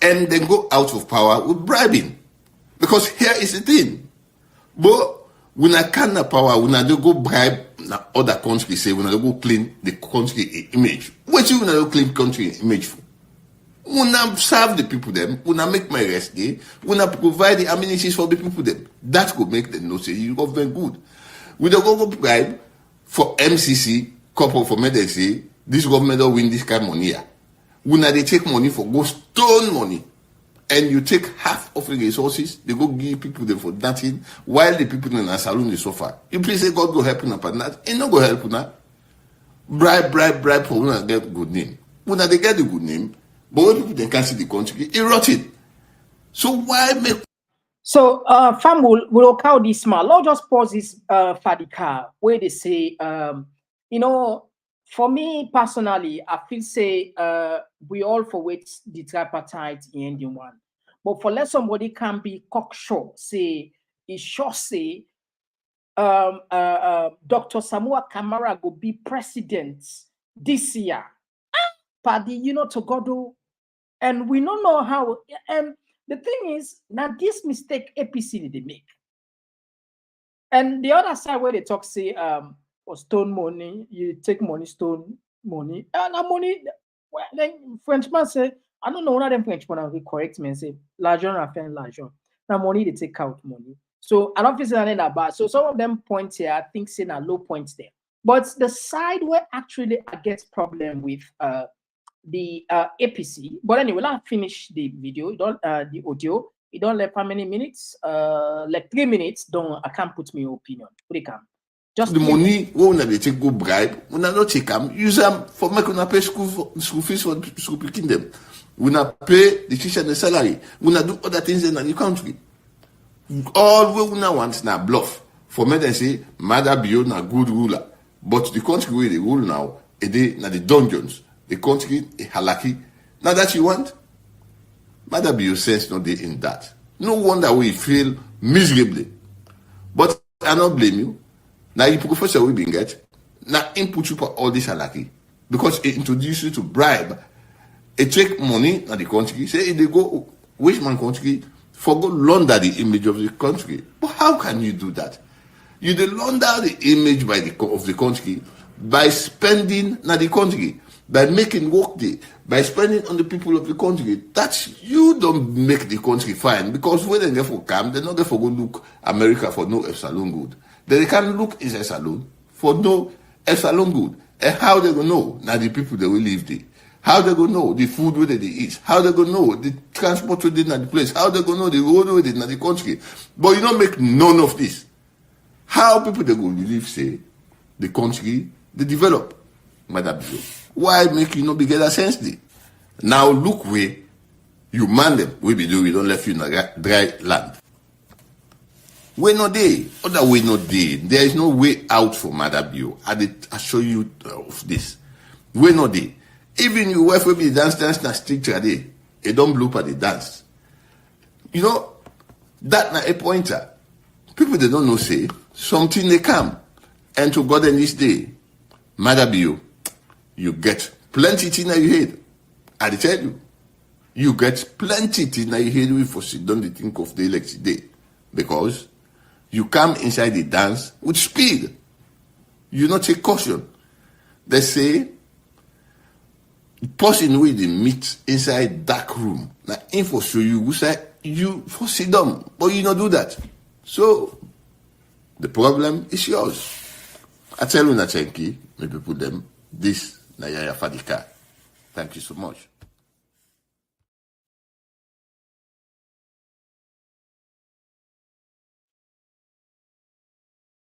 And then go out of power with bribing. Because here is the thing. But when I can't have power, when I don't go bribe other countries, say when I don't go clean the country image. What you when I don't clean country image for? When I serve the people them, when I make my rest day, when I provide the amenities for the people them, that could make them know say you government good. We don't go bribe for MCC, couple for medicine, this government don't win this kind of money here. When they take money for go stone money, and you take half of the resources, they go give people them for nothing, while the people in the Salon they suffer. You please say God go help you but that, it not go help you now. Bribe for when they get good name. When they get the good name, but when people they can't see the country, it rotted. So why make? So, fam will count this small. Let's just pause this Fadika where they say, you know, for me personally, I feel say we all for wait the tripartite in the one. But for let somebody can be cocksure, say it sure say Dr. Samura Kamara will be president this year. Paddy, you know, to Godo. And we don't know how. And the thing is, now this mistake APC they make. And the other side where they talk say for stone money, you take money, stone money. And money, well, then Frenchman say, I don't know, one of them Frenchman will correct me and say, l'argent a fait l'argent. Now money, they take out money. So I don't feel saying that bad. So some of them points here, I think saying a low points there. But the side where actually I get problem with the APC. But anyway, I'll finish the video, the audio. You don't let how many minutes? Like 3 minutes. Don't I can't put my opinion. Put it come. Just the money when they take go bribe, when I not take them, use them for make una pay school fees for school picking them. When I pay the teacher the salary, when I do other things in the country. All we una want na bluff. For me they say Mother Bio na good ruler. But the country where they rule now, they na the dungeons. The country a halaki. Now that you want, Mother Bio sense no day in that. No wonder we feel miserably. But I don't blame you. Now you professor we been get. Now input you for all this halaki. Because it introduces you to bribe. It take money in the country. Say if they go which man country for go launder the image of the country. But how can you do that? You dey launder the image of the country by spending na the country, by making work day, by spending on the people of the country. That you don't make the country fine, because when they get for camp, they not get for go look America for no salon good. They can look inside salon for no salon good. And how they gonna know now the people that will live there? How they gonna know the food where they eat? How they gonna know the transport where they in the place? How they gonna know the road where they in the country? But you don't make none of this. How people they go believe say the country they develop, Madam Bio? Why make you not be get a sense there? Now look where you man them. We be do we don't left you in a dry land. We not there. Other way not there. There is no way out for Madam Bio. I show you of this. We not there. Even your wife will be dance na stick today. It don't bloop at the dance. You know that na a pointer. People they don't know say something they come, and to God in this day, Mother Bio, you get plenty thing that you head. I tell you, you get plenty thing that you head with for sit down to think of the election day, because you come inside the dance with speed. You not take caution. They say person with the meet inside dark room. Now info show you who say you for sit down, but you not do that. So the problem is yours. I tell you, Nachenki, maybe put them this Nayaya Fadika. Thank you so much.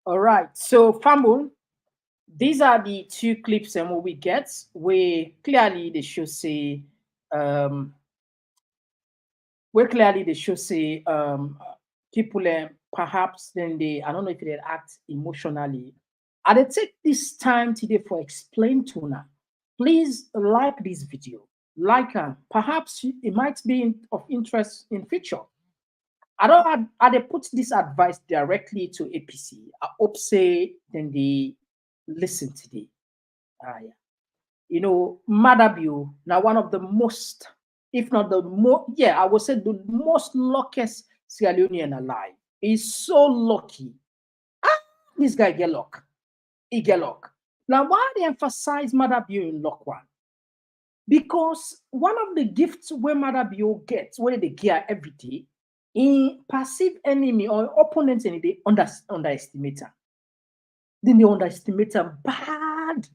All right. So, Famul, these are the two clips and we get where clearly they should say people perhaps then they, I don't know if they act emotionally. And they take this time today for explain to now. Please like this video, like perhaps it might be of interest in future. I they put this advice directly to APC. I hope say then they listen today. Yeah. You know, Madabio, now one of the most, if not the most, I would say the most luckiest Sierra Leonean alive. He's so lucky. This guy get luck. He get luck. Now, why they emphasize Madabio in luck one? Because one of the gifts where Madabio gets, where they gear every day, in perceived enemy or opponents, and they underestimate them. Then they underestimate them bad.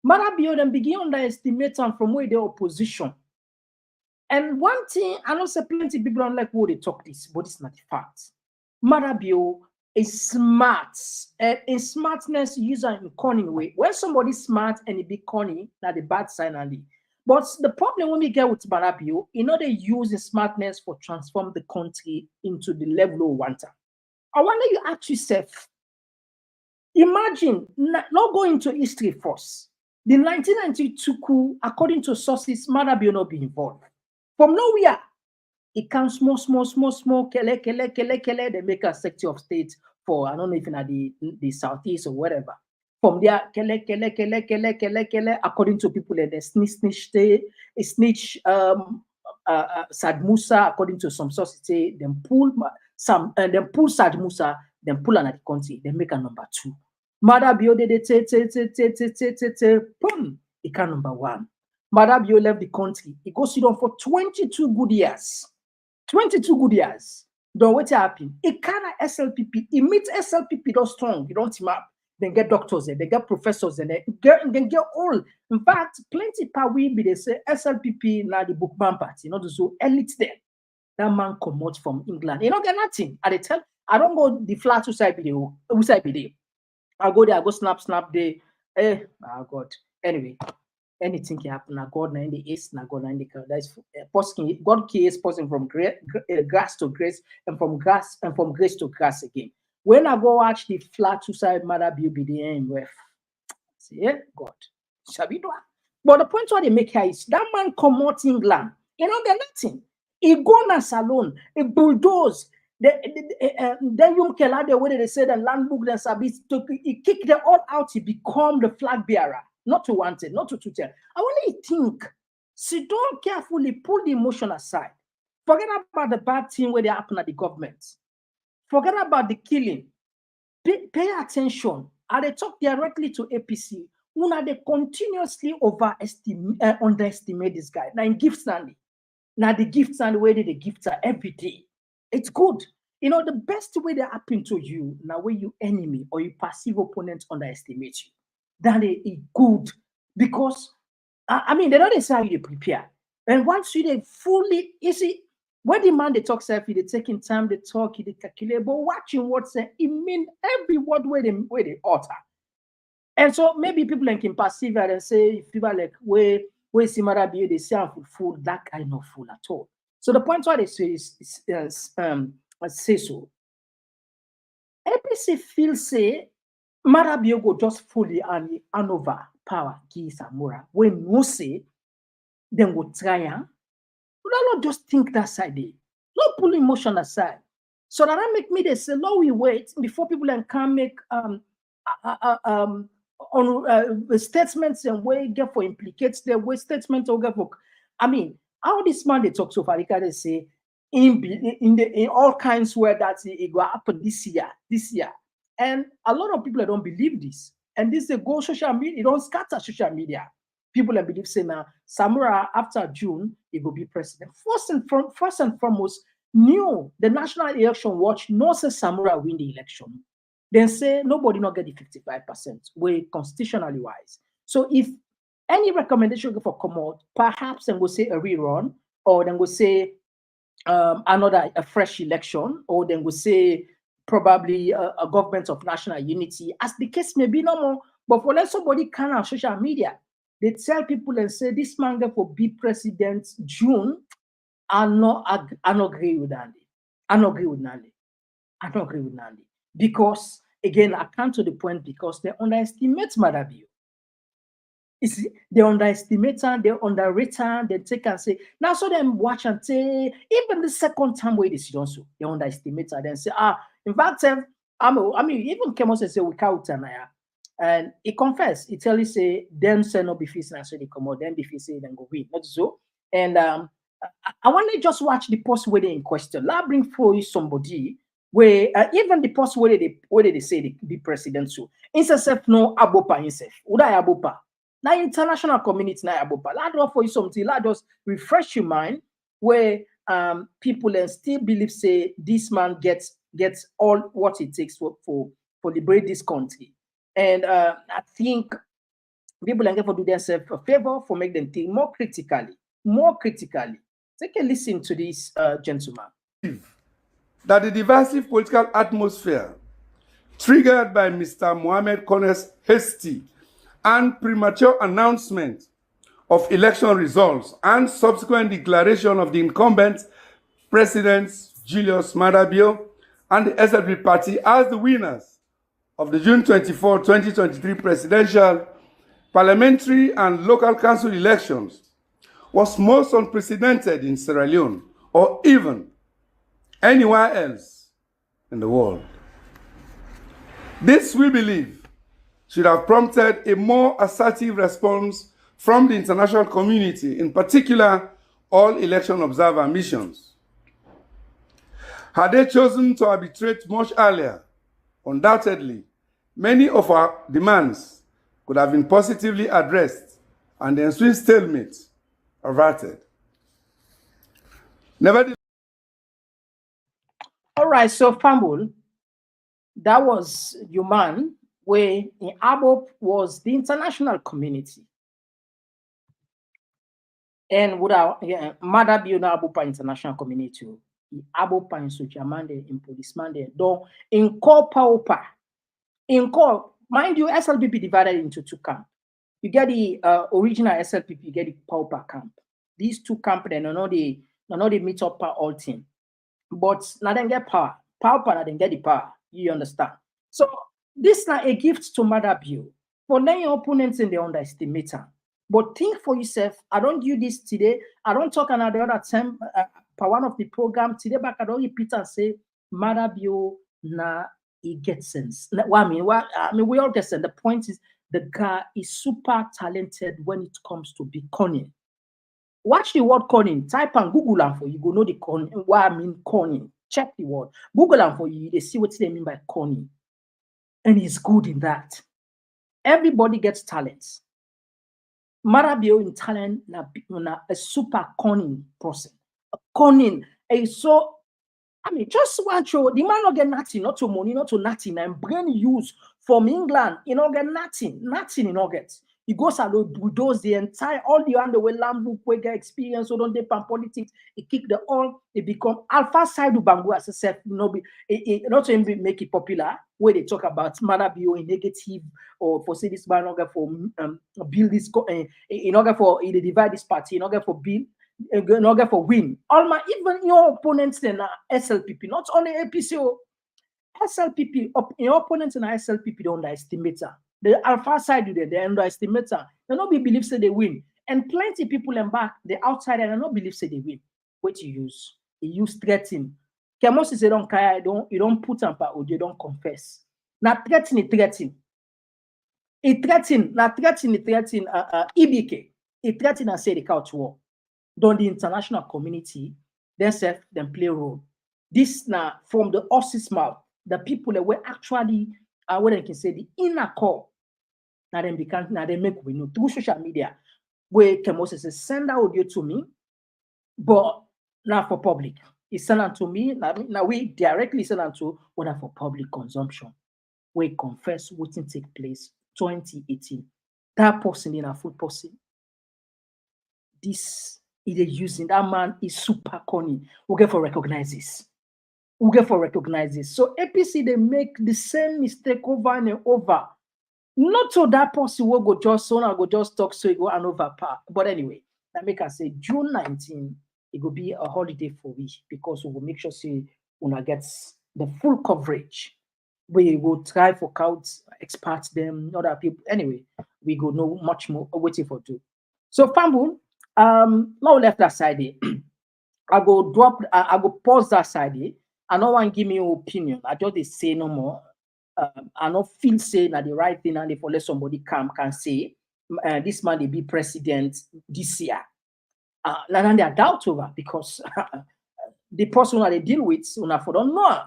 Madabio then begin underestimate them from where they opposition. And one thing, I know say plenty people don't like what they talk this, but it's not the fact. Madabio is smart, and in smartness user in cunning way. When somebody's smart and he be cunning, that's the bad sign only. But the problem when we get with Madabio, you know they use the smartness for transform the country into the level of want. I wonder you ask yourself, imagine, not going to history first. The 1992 coup, according to sources, Madabio not be involved. From nowhere, it comes small, kele, they make a secretary of state for, I don't know if in the southeast or whatever. From there, kele, according to people, they snitch Sad Musa, according to some sources, say, them pull Sad Musa, then pull another country, they make a number 2. Madabio boom, it can number 1. Madabio left the country. He goes sit down for 22 good years. 22 good years. Don't what happen? It kind of SLPP. He meets SLPP don't strong. You don't team up. Then get doctors and they get professors and they get all. In fact, plenty power will be they say SLPP now the bookman party. You know, so elite there. That man come out from England. You don't get nothing. I tell I don't go the flat to side video. I go there, I go snap there. Oh God. Anyway, anything can happen. Now God na in the east, now God na in the that is God creates person from grass to grace, and from grass to grass again. When I go watch the flat two-side mother be the end with, say, yeah, God, Shabidwa. But the point what they make here is that man come out England, you know, get nothing. He go na salon, he bulldoze. Then you can the way they say the land book then sabit to he kick them all out, he become the flag bearer. Not to want it, not to tell. I want you to think. Sit down carefully, pull the emotion aside. Forget about the bad thing where they happen at the government. Forget about the killing. Pay attention. And they talk directly to APC. Una they continuously underestimate this guy. Now in gift standing. Now the gift stand where they gift are every day. It's good. You know, the best way they happen to you, now where you enemy or your passive opponent underestimate you. That is good, because I mean they don't say how you prepare, and once you they fully, you see, when the man they talk self, they taking time, they talk, they calculate, but watching what say it mean every word where they utter. And so maybe people like in passive and say if people like where Samura be they say I'm fool, that kind of fool at all. So the point why they say is say so. APC feel say Marabio go just fully and over power give Samura. When no say, then go try and not just think that side. Not pull emotion aside. So that make me they say, no, we wait before people can make statements and way get for implicates their way statements or get for. I mean, how this man they talk so far, they say in all kinds where that it will happen this year. And a lot of people don't believe this. And this they go social media, it don't scatter social media. People that believe say now Samura after June, he will be president. First and foremost, the National Election Watch no say Samura win the election. Then say nobody not get the 55% way constitutionally wise. So if any recommendation go for come out, perhaps then go say a rerun, or then go say a fresh election, or then we say probably a government of national unity, as the case may be no more. But for let somebody can on social media, they tell people and say this man will be president June. I not agree with Andy. I don't agree with Nandi. Because again, I come to the point because they underestimate Madabio. You see, they underestimate her, they underrate her, they take and say, now so them watch and say, even the second time where they see also, they underestimate her, then say, in fact, I mean, even Kemos say we count and he confess, he tell you say, them say no be fees and so they come out, then be fees say then go win. Not so. And I want to just watch the post where they in question. Let bring for you somebody where even the post where they say they be president so. Himself no abopa himself. Uda abopa. Now international community now abopa. Let offer you something. Let just refresh your mind where people and still believe say this man gets all what it takes for liberate this country. And I think people are going to do themselves a favor for make them think more critically. Take a listen to this gentleman. That the divisive political atmosphere triggered by Mr. Mohamed Kone's hasty and premature announcement of election results and subsequent declaration of the incumbent President Julius Maada Bio and the SLP party as the winners of the June 24, 2023 presidential, parliamentary and local council elections was most unprecedented in Sierra Leone or even anywhere else in the world. This, we believe, should have prompted a more assertive response from the international community, in particular, all election observer missions. Had they chosen to arbitrate much earlier, undoubtedly, many of our demands could have been positively addressed and the ensuing stalemate averted. Nevertheless, all right, so Fambul, that was your man, where in Abop was the international community. And without Maada Bio na Abopa international community, Abopa in Sujamande, in Policeman, though in Kopa Opa, in Ko Mind you, SLPP divided into two camps. You get the original SLPP, you get the pauper camp. These two camps, they not they meet up all team. But now they get power. Pauper now they get the power. You understand? So this is not a gift to Mother Bill. For letting your opponents in the underestimate her. But think for yourself. I don't do this today. I don't talk another other time for one of the program today, but I don't repeat and say Mother Bill na it gets sense. What I mean, we all get sense. The point is the guy is super talented when it comes to be cunning. Watch the word cunning. Type and Google and for you go know the cunning. What I mean cunning. Check the word. Google and for you, they see what they mean by cunning. And he's good in that. Everybody gets talents. Marabio in talent na a super cunning person. A cunning. And so, I mean, just watch you. The man not get nothing, not to money, not to nothing. And brain use from England, you know, get nothing you know get. He goes and bulldoze the entire, all the underway Lambu, Kwega experience, so don't depend politics. He kick the all, it become alpha side of Bangu as a self, not to make it popular, where they talk about Manabio in negative, or for say this man, for build this, in order for they divide this party, in order for build, in order for win. All my, even your opponents then are SLPP, not only APC, SLPP, your opponents in SLPP don't underestimate her. The alpha side, they underestimate her. They don't believe say they win. And plenty people embark, the outsider, they don't believe say they win. What you use? You use threatening. Kemos is don't care, you don't put on or you don't confess. Now threaten. It threaten, EBK. It threaten and say the couch war. Don't the international community, themselves, them play a role. This now from the horse's mouth, the people that were actually what I can say the inner core. Now they make we know through social media where Kemos says send that audio to me, but not for public. He send it to me. Now we directly send it to order for public consumption. We confess what didn't take place 2018. That person in a full person. This is using that man is super cunning. We get for recognize this. So APC they make the same mistake over and over. Not so that person will go just so I go just talk so it go and overpower. But anyway, that make us say June 19, it will be a holiday for we because we will make sure say una gets the full coverage. We will try for counts, experts them, other people. Anyway, we go know much more waiting for two. So Fambu, now left that side. I go pause that side. I don't want to give me your opinion. I just say no more. I don't feel say that the right thing and if let somebody can say this man they be president this year. And they are doubt over because the person that they deal with, for don't know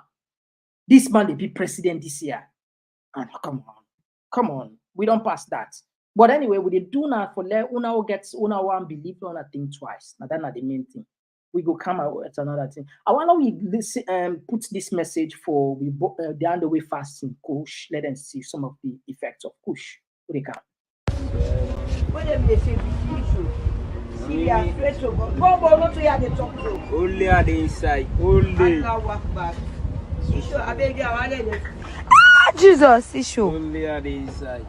this man they be president this year. And come on, we don't pass that. But anyway, we do not for let una gets una one believe on a thing twice. Now that's not the main thing. We go come out with another thing. I want to put this message for the underway fasting Kush. Let them see some of the effects of Kush. What they come. Only at the inside. Only. Jesus, issue. Only at the inside.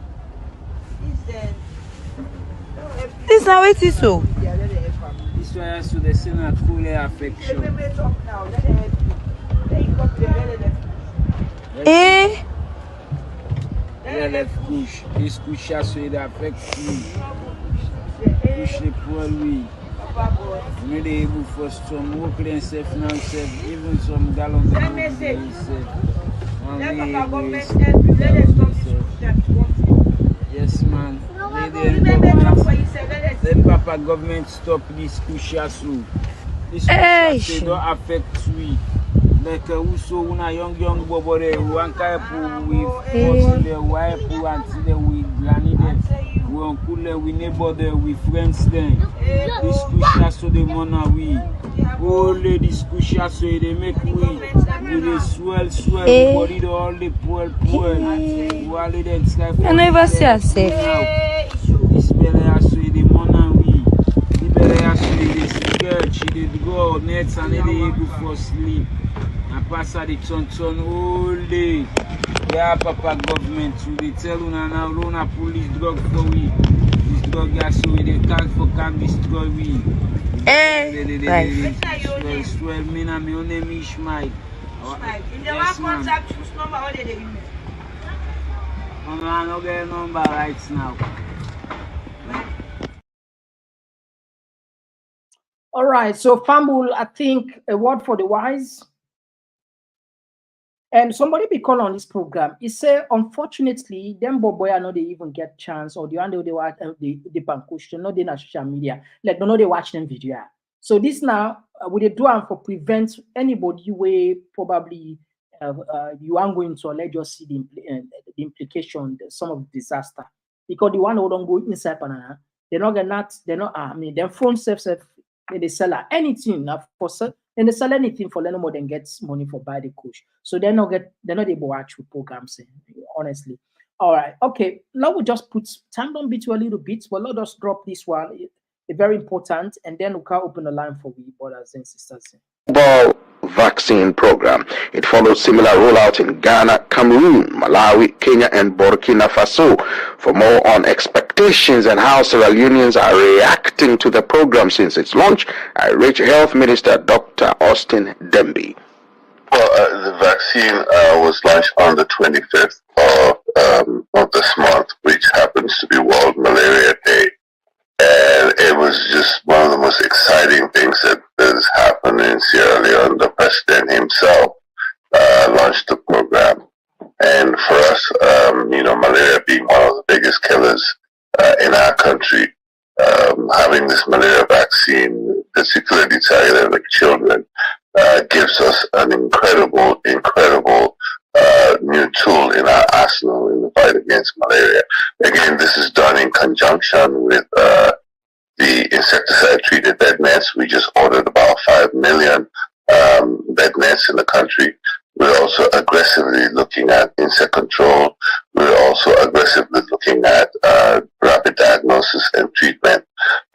This now it is so. This one has to the same cool affection. Eh? Push. This push has to affect me. Push the poor we. Maybe able for some work themselves now, even some gallons of themselves. Yes, man. Let Papa government stop this Kushasu. This Kushasu don't affect we. Like also una young bobo there who an careful with the wife who until they with granny them. We uncle we neighbor there with friends then. This Kushasu the money we. Oh ladies Kushasu they make we with the swell body the all the poor. While they then try for I never see I say. This belly has to the money we. The belly has to the skirt. She did go nets and they go for sleep. I pass her the ton all day. Yeah, Papa government, they tell una now, run police drug for we. This drug gas so they can't destroy we. Swell, me na my own name Ishmael. Yes, man. I don't get a number right now. All right, so Fambul, I think a word for the wise. And somebody be called on this program. He said, unfortunately, them boy I know they even get chance or the one they watch the bank question, not in social media. Like no, they watch them video. So this now we they do for prevent anybody way probably you are going to let just see the implication, some of the disaster. Because the one who don't go inside banana, they're not I mean their phone self they sell anything for and they sell anything for no more than gets money for buy the coach. So they're not able to watch with programs, honestly. All right, okay. Now we just put time don't beat you a little bit, but let us drop this one. It's very important, and then we can open the line for we brothers and sisters. Vaccine program. It follows similar rollout in Ghana, Cameroon, Malawi, Kenya, and Burkina Faso. For more on expectations and how Sierra Leoneans are reacting to the program since its launch, I reach Health Minister Dr. Austin Demby. Well, the vaccine was launched on the 25th of this month, which happens to be World Malaria Day. And it was just one of the most exciting things that has happened in Sierra Leone. The president himself launched the program. And for us, malaria being one of the biggest killers in our country, having this malaria vaccine, particularly targeted at children, gives us an incredible new tool in our arsenal in the fight against malaria. Again, this is done in conjunction with the insecticide-treated bed nets. We just ordered about 5 million bed nets in the country. We're also aggressively looking at insect control. We're also aggressively looking at rapid diagnosis and treatment.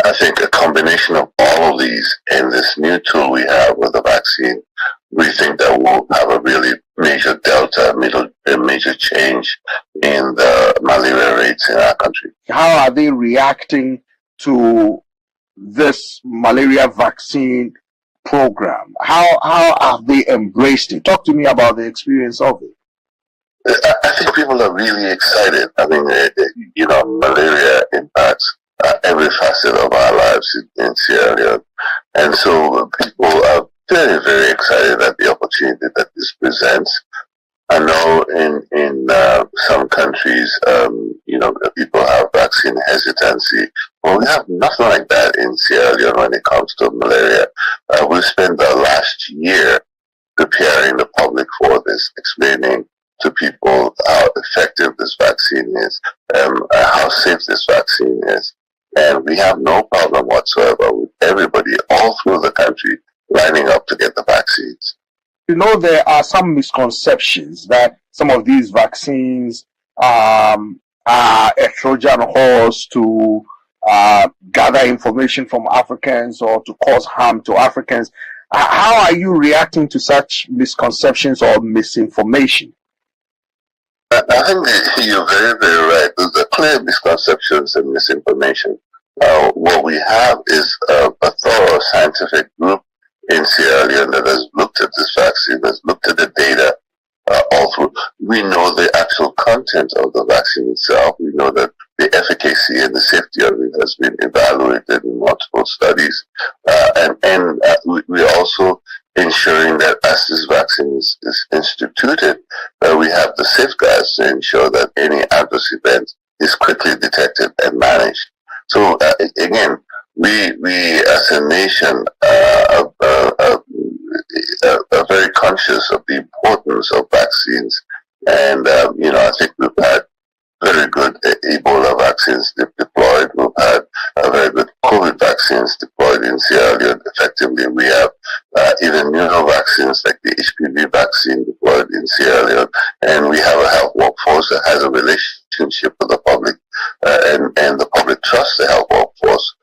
I think a combination of all of these and this new tool we have with the vaccine, we think that we'll have a really major delta, a major change in the malaria rates in our country. How are they reacting to this malaria vaccine program? How have they embraced it? Talk to me about the experience of it. I think people are really excited. I mean, malaria impacts every facet of our lives in Sierra Leone. And so people are very, very excited at the opportunity that this presents. I know in some countries, people have vaccine hesitancy. Well, we have nothing like that in Sierra Leone when it comes to malaria. We spent the last year preparing the public for this, explaining to people how effective this vaccine is, how safe this vaccine is. And we have no problem whatsoever with everybody all through the country lining up to get the vaccines. There are some misconceptions that some of these vaccines are a Trojan horse to gather information from Africans or to cause harm to Africans. How are you reacting to such misconceptions or misinformation? I think you're very, very right. There's a clear misconceptions and misinformation. What we have is a thorough scientific group in Sierra Leone that has looked at this vaccine, has looked at the data all through. We know the actual content of the vaccine itself. We know that the efficacy and the safety of it has been evaluated in multiple studies. And we're also ensuring that as this vaccine is instituted, we have the safeguards to ensure that any adverse event is quickly detected and managed. So again, we as a nation are very conscious of the importance of vaccines, and I think we've had very good Ebola vaccines deployed. We've had very good COVID vaccines deployed in Sierra Leone effectively. We have even newer vaccines like the HPV vaccine deployed in Sierra Leone, and we have a health workforce that has a relationship with the public, and the public trusts the health workforce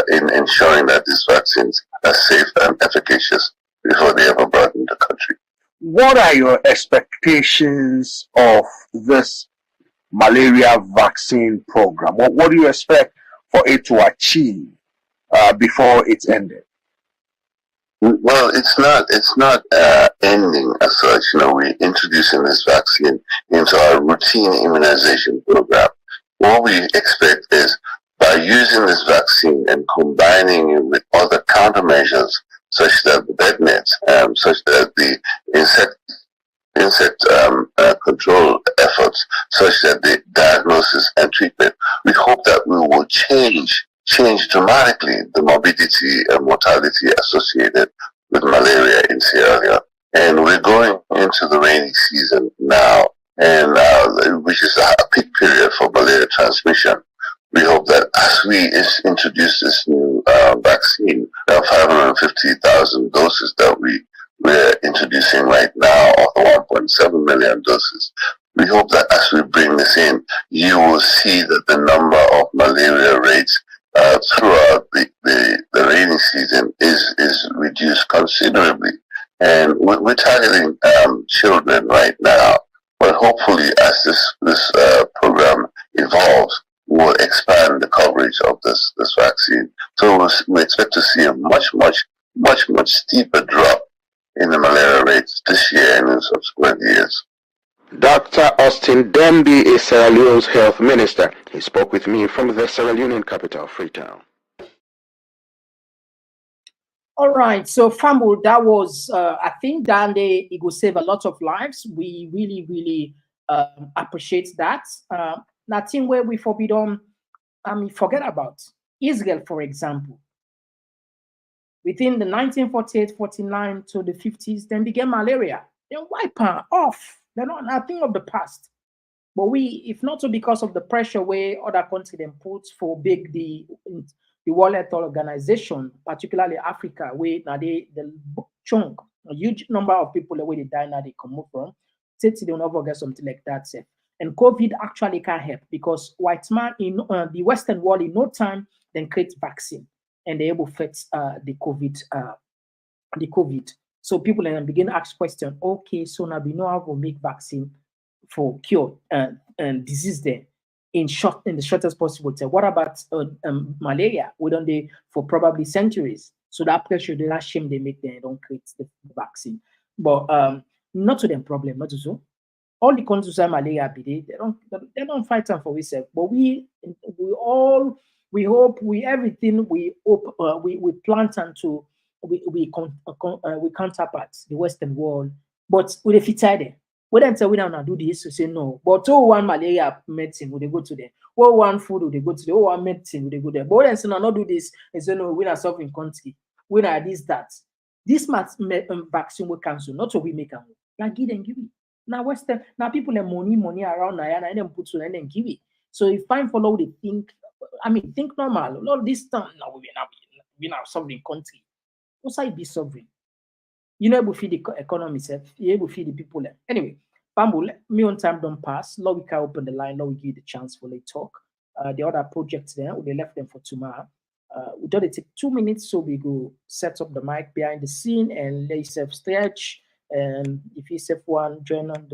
in ensuring that these vaccines are safe and efficacious before they ever brought into the country. what are your expectations of this malaria vaccine program? What do you expect for it to achieve before it's ended? Well, it's not ending as such. We're introducing this vaccine into our routine immunization program. What we expect is by using this vaccine and combining it with other countermeasures, such that the bed nets, such that the insect control efforts, such that the diagnosis and treatment, we hope that we will change dramatically the morbidity and mortality associated with malaria in Sierra Leone. And we're going into the rainy season now, and which is a peak period for malaria transmission. We hope that as we introduce this new vaccine, 550,000 doses that we're introducing right now, of the 1.7 million doses, we hope that as we bring this in, you will see that the number of malaria rates throughout the rainy season is reduced considerably. And we're targeting children right now, but hopefully as this program evolves, we'll expand the coverage of this vaccine. So we expect to see a much steeper drop in the malaria rates this year and in subsequent years. Dr. Austin Dembi is Sierra Leone's health minister. He spoke with me from the Sierra Leonean capital, Freetown. All right, so Famble, that was, I think, Dande, it will save a lot of lives. We really appreciate that. Nothing where we forget about Israel, for example. Within the 1948-49 to the 50s, then began malaria. They wipe her off. They're not nothing of the past. But if not so because of the pressure where other countries then put for the World Health Organization, particularly Africa, where now the chunk, a huge number of people where they die now they come from, they will never get something like that. And COVID actually can help because white man in the Western world in no time then create vaccine and they're able to fight the COVID. So people then begin to ask question. Okay, so now we know how to make vaccine for cure and disease there in the shortest possible time. What about malaria? We don't do for probably centuries. So that pressure, the last shame they make, they don't create the vaccine. But not to them problem, not to so. All the countries have malaria, they don't fight them for themselves. But we hope everything we hope we plant into we counterpart the Western world, but we fit there. We don't say we don't do this, we say no. But one malaria medicine, would they go to them? One food, would they go to them? One medicine, would they go there? But then say no, not do this. And say no, we are suffering country. We are this, that. This vaccine will cancel, not so we make them. Now give them, give it. Now Western, now people have money around Nayana and then put to and then give it. So if I follow the think normal. Not this time now we now sovereign country. What's I be sovereign? You know, able to feed the economy, you able to feed the people. Anyway, Bamboo, me on time don't pass. Now we can open the line. Now we give you the chance for the talk. The other projects there, we left them for tomorrow. We thought it take 2 minutes, so we go set up the mic behind the scene and let yourself stretch. And if you self one join on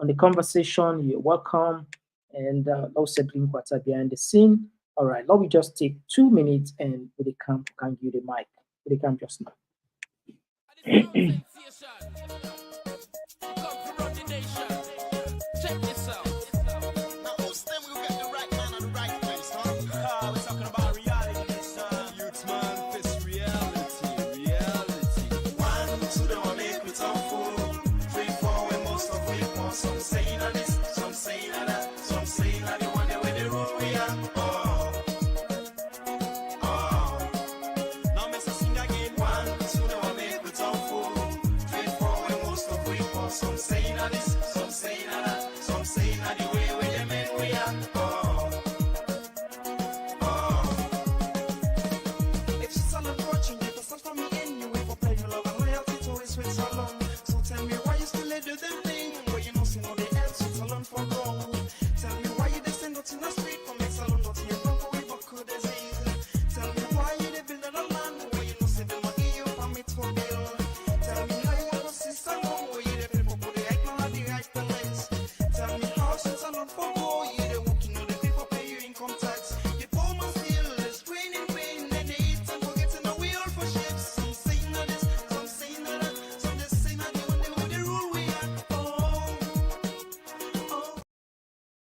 the conversation, you're welcome. And also bring what's behind the scene. All right, now we just take 2 minutes and we can give you the mic. They come just now. Check this out. Now, then we'll get the right man at the right place, huh? We're talking about reality, son. Youths, man, this reality. 1, 2, don't make me talk fool. 3, 4, when most of we want. Some saying that this, some saying that, some saying that they want it with the rule we are. Now, Mr. Sing again. 1, 2, don't make me talk fool. 3, 4, when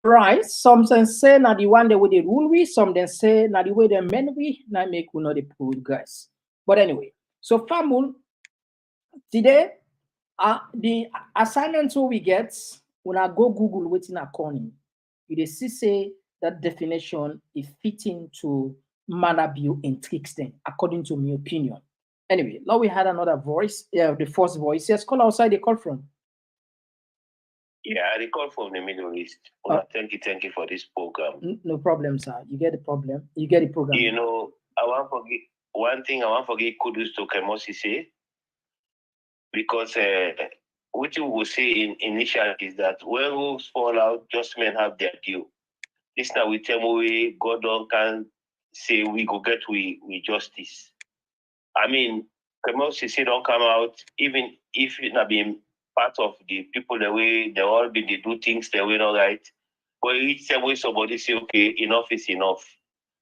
Right. Some say na the one the way they rule we, some then say na the way they men we, na make we know the progress. But anyway, so Famul, today the assignment we get, when I go Google waiting a corner, you dey see say that definition is fitting to Malabio and Trixton, according to my opinion. Anyway, now we had another voice, the first voice. Yes, call outside, they call from. Yeah, I call from the Middle East. Thank you for this program. No problem, sir. You get the problem. You get the program. You know, I want to forget one thing. I want to forget kudos to Kemosi say, because what you will say initially is that when rules fall out, just men have their due. This now we tell we God can say we go get we justice. I mean, Kemosi say don't come out, even if it not been part of the people the way they all been they do things the way not right. But each time when somebody say, okay, enough is enough.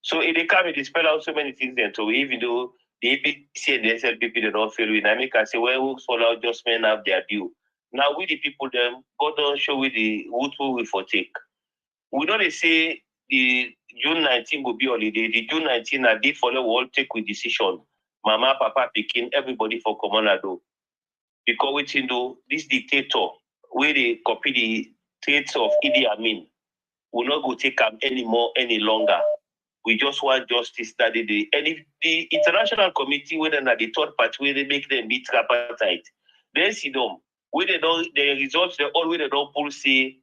So if they come, it spell out so many things then. So even though the APC and the SLPP they don't feel with, I mean, can say, well, fall out, just men have their due. Now we the people them, God don't show with the route we for take. We know they say the June 19 will be holiday. The June 19 I did follow all take with decision. Mama, Papa, picking everybody for Komon-Tok. Because what you do, this dictator, where they copy the traits of Idi Amin, will not go take them anymore any longer. We just want justice that day. And if the international committee, whether not the third party, where they make them be tripartite, then see them, where they don't, the results, they always they don't pull say,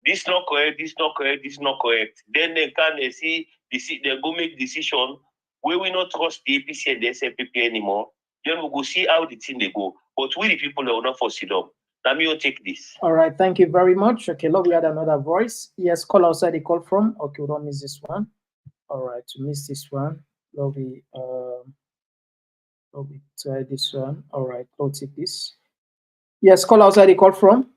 this not correct, this not correct, this not correct. Then they can see, they go make decision where we not trust the APC and the SLPP anymore. Then we go see how the thing they go. But we the people that will not foresee them. Let me take this. All right, thank you very much. Okay, look, we had another voice. Yes, call outside the call from. Okay, we don't miss this one. All right, to miss this one, we try this one. All right, we'll take this. Yes, call outside the call from.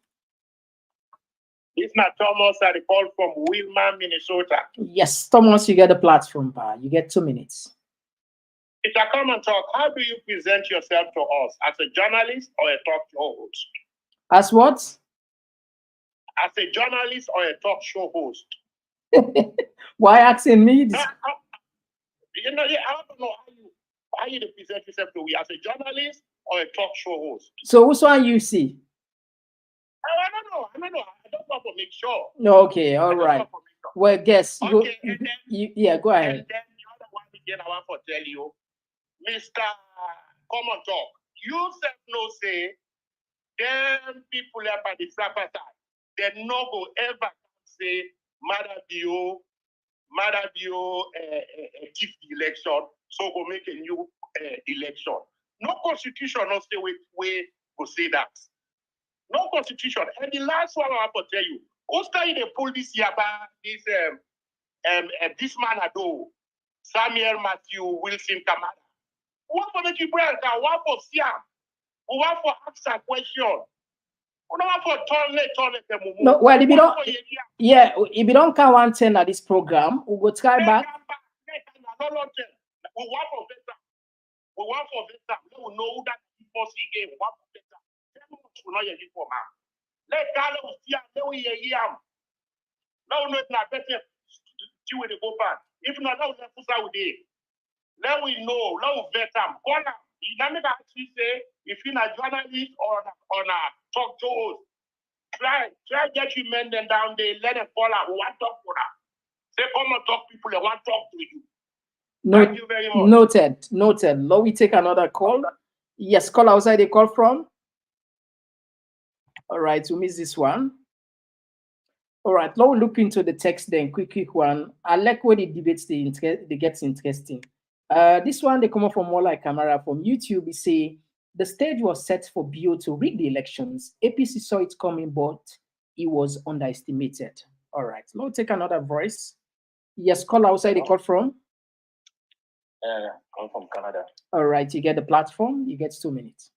It's not Thomas at the call from Wilma, Minnesota. Yes, Thomas, you get the platform, pa. You get 2 minutes. It's a Komon-Tok. How do you present yourself to us? As a journalist or a talk show host? As what? As a journalist or a talk show host? Why asking me this? I don't know how you present yourself to we as a journalist or a talk show host. So which one you see? I don't know. I don't want to make sure. Okay, all right. Well, guess. Okay, yeah, go ahead. And then the other one again, I want to tell you, Mr. Komon-Tok, you said no say, them people up at the Tripartite, they no go ever say, Malaria keep the election, so go make a new election. No constitution not say we go say that. No constitution. And the last one I want to tell you, Oscar they pull this year about this man ado, Samuel Matthew Wilson Kamara. What for make you bring that? What for Siam? What for ask a question? What for turn? No, well, if you don't, yeah, if you don't count 110 at this program, we'll go try back. We want for better. We want for better. We will know that before see game. We want for better. We not yet for man. Let Carlo see let we hear him. Now we not better. Do with the go back. If not, now we let put out with it. Let we know. Let we vet him. Call him. You never actually say if you're a journalist or on a talk show. Try get you men them down there. Let them call out. We want to talk for that. Say Komon-Tok people. They want to talk to you. Thank you very much. Noted. Let we take another call. Yes, call outside the call from. All right, we miss this one. All right, now we look into the text then, quick one. I like where the debates they gets interesting. This one they come up from Samura Kamara from YouTube. We say the stage was set for BO to rig the elections. APC saw it coming, but it was underestimated. All right, now take another voice. Yes, call outside the call from. I'm from Canada. All right, you get the platform. You get 2 minutes.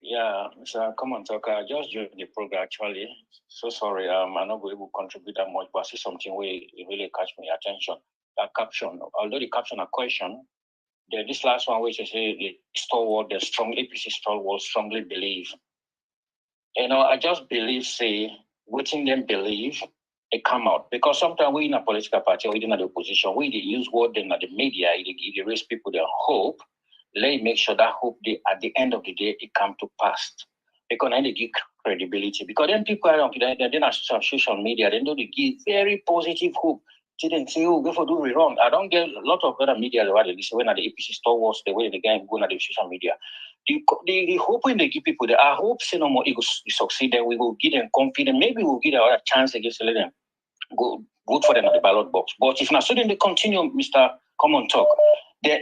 Yeah, Mr. Komon-Tok, I just joined the program actually. So sorry, I'm not able to contribute that much, but I see something where it really catch my attention. That caption, although the caption a question, this last one which is the stalwart, the strong APC stalwart strongly believe. You know, I just believe, say, waiting them believe it come out. Because sometimes we in a political party or in the opposition, we use word in the media, it raise people their hope. Let make sure that hope at the end of the day it come to pass. Because then they give credibility. Because then people are on social media, they know they give very positive hope. They didn't say, oh, go for do it wrong. I don't get a lot of other media where they listen when the Apc Stalwarts, the way the guy go on the social media. The hope when they give people, I hope say no more it will succeed, then we will give them confidence. Maybe we'll give them a chance against them. Go vote for them at the ballot box. But if not, so then they continue, Mr. Komon-Tok.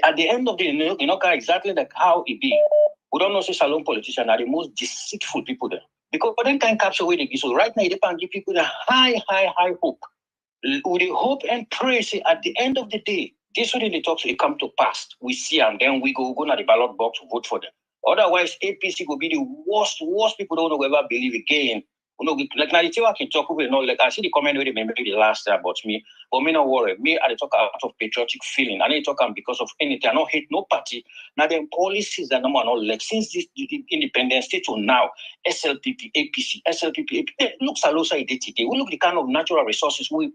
At the end of the day, you know exactly like how it be. We don't know say Salon politicians are the most deceitful people there. Because they can capture where they give. So right now, they can give people the high hope. With the hope and pray, say at the end of the day, this way they talk, so it come to pass. We see them, then we go to the ballot box to vote for them. Otherwise, APC will be the worst people don't know ever believe again. You know, like now the thing I can talk about, you know, like I see the comment where they remember the last time about me, but me not worry. Me I talk out of patriotic feeling. I need to talk because of anything. I don't hate no party. Now the policies that no one not like since this independence state to now, SLPP, APC, SLPP, APC. Look Salosa identity. We look the kind of natural resources we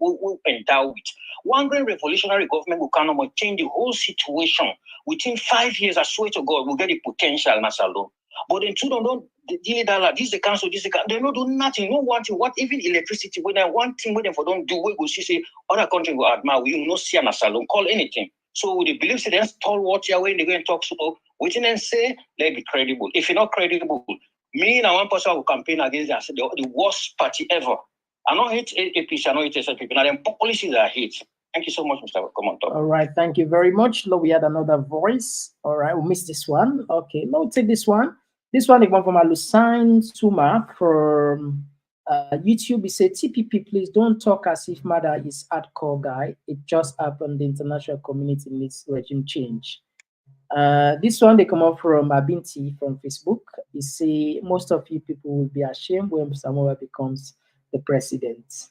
endow with. One great revolutionary government will come and change the whole situation. Within 5 years, I swear to God, we'll get the potential Nasalo. But then two don't deal that this is the council, they don't do nothing, no one thing. What even electricity, when I one thing when they for don't do, we go see say other country will admire, we no see an salon, call anything. So they believe say they're stalwart here when they go and talk so waiting and say they be credible. If you're not credible, me and one person will campaign against the worst party ever. I don't hate APC, I don't hate SLPP. Now them policies I hate. Thank you so much, Mr. Komon-Tok. All right, thank you very much. Now we had another voice. All right, we missed this one. Okay, now take this one. This one is one from Alusine Suma from YouTube. He said, TPP, please don't talk as if Mada is hardcore guy. It just happened. The international community needs regime change. This one, they come up from Abinti from Facebook. He say, most of you people will be ashamed when Samura becomes the president.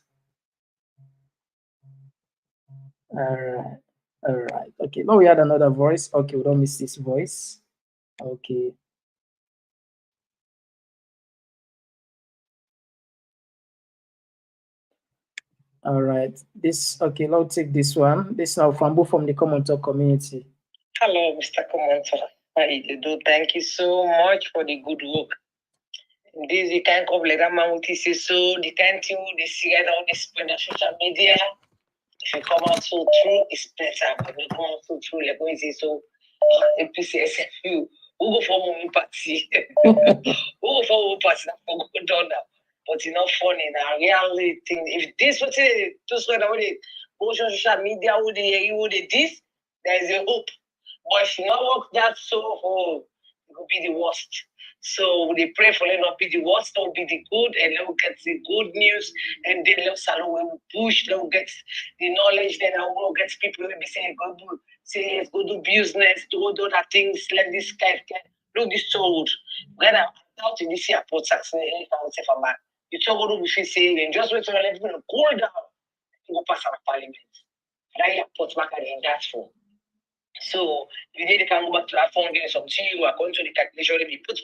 All right. Okay, now we had another voice. Okay, we don't miss this voice. Okay. All right. Okay, now take this one. This is now Fambu from the Komon-Tok community. Hello, Mr. Komon-Tok. How you do? Thank you so much for the good work. This is the kind of like man with this so the kind thing they see on this social media. If you come out so true, it's better. But you come out so true, like when you say so, APC SFU, who go for one party? Who go for one party? That for go down now. But it's not funny now. Really thing. If this what it just when they go social media, would they this? There is a hope. But if you not work that so, it could be the worst. So they pray for them not be the worst, not be the good, and then we'll get the good news, and then let's push, let's get the knowledge, then we'll get people will be saying, let's go do business, do other things, let this guy look this sold. When I'm out in this airport, you talk what we feel saying, and just wait to let people cool down to go pass our parliament. That airport back at that's for. So you need to come back to that phone, getting some tea, according to the calculation, they be put.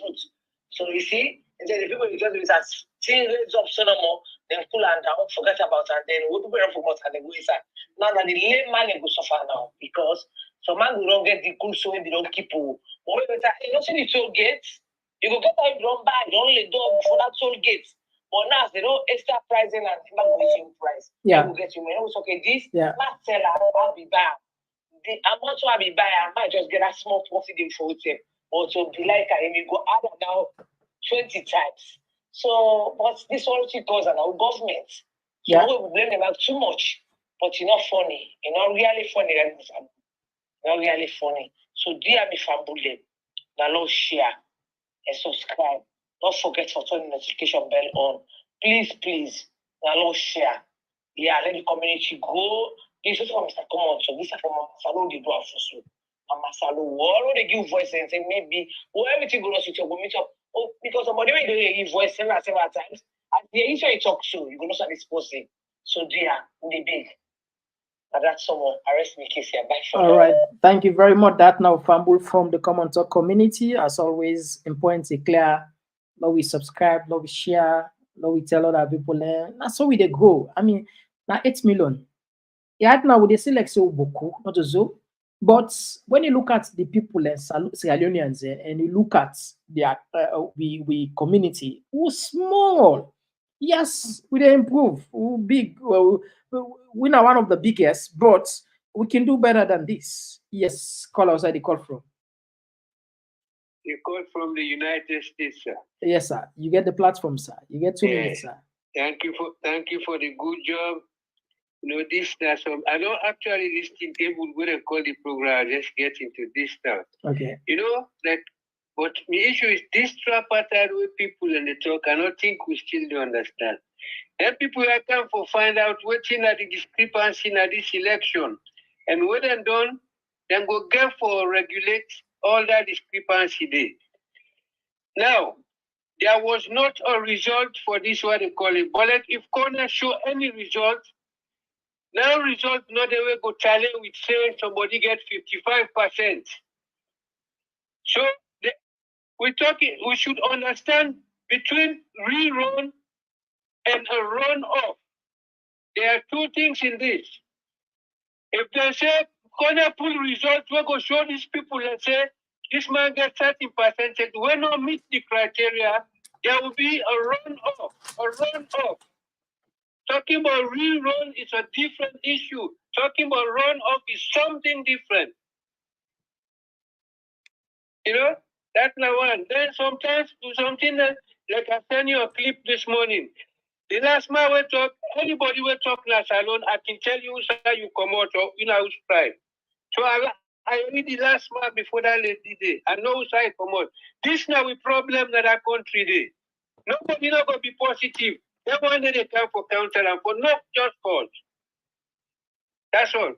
So you see, instead the people you just do is as things raise up so no more, then cool and down, forget about it, and then what people don't forget and they go inside. Now the lame man will suffer now because some man will not get the good so they don't keep you. But when you don't see the toll gates, you go get time don't buy, don't let door for that toll gates. But now they don't extra pricing and the man will get price. Yeah. They will get you. Okay, this not seller, I'll be bad. I'm also a buyer. I might just get a small profit for it, or to be like I may go add now 20 times. So, but this also goes on our government. So we blame them out too much, but it's not funny. It's not really funny. Not really funny. So, dear me family, now share and subscribe. Don't forget to turn the notification bell on. Please, now share. Yeah, let the community go. This is from Mr. Komon-Tok. This is from Masalo. They do so. Masalo, all they give voice and say maybe everything goes with your meet up. Oh, because somebody will give voice several times. And the issue you talk to, you're gonna start exposing. So dear, the big. And that's someone arrest me case here. Bye for all right. Thank you very much. That now Fambul from the Komon-Tok community. As always, important to clear. Love we subscribe, love we share, Now we tell other people, that's how we they go. I mean, now 8 million. Yeah, right now we they select so boku, not so. But when you look at the people in Sierra Leoneans and you look at their we community, who small, yes, we dey improve, we big, well, we are one of the biggest, but we can do better than this. Yes, call outside the call from. You call from the United States, sir. Yes, sir. You get the platform, sir. You get 2 minutes, sir. Thank you for the good job. You know, this now I don't actually this thing table when I call the program, I just get into this stuff. Okay. You know, like but the issue is this tripartite with people and they talk, I don't think we still don't understand. Then people are come for find out what's in the discrepancy in this election. And when they're done, then go get for regulate all that discrepancy there. Now, there was not a result for this what they call it. But like if corner show any result, now result not the way go challenge with say somebody get 55%. So we're talking, we should understand between rerun and a run off. There are two things in this. If they say corner pull results, we go show these people and say this man gets 30%, when not meet the criteria, there will be a run off. Talking about rerun is a different issue. Talking about run off is something different. You know, that's the one. Then sometimes do something that, like I sent you a clip this morning. The last man we talk, anybody will talk in a salon, I can tell you how you come out or you know who's pride. So I read the last man before that lady day. I know who's I come out. This now we problem that our country day. Nobody not gonna be positive. They want they come for counter and for not just cause. That's all.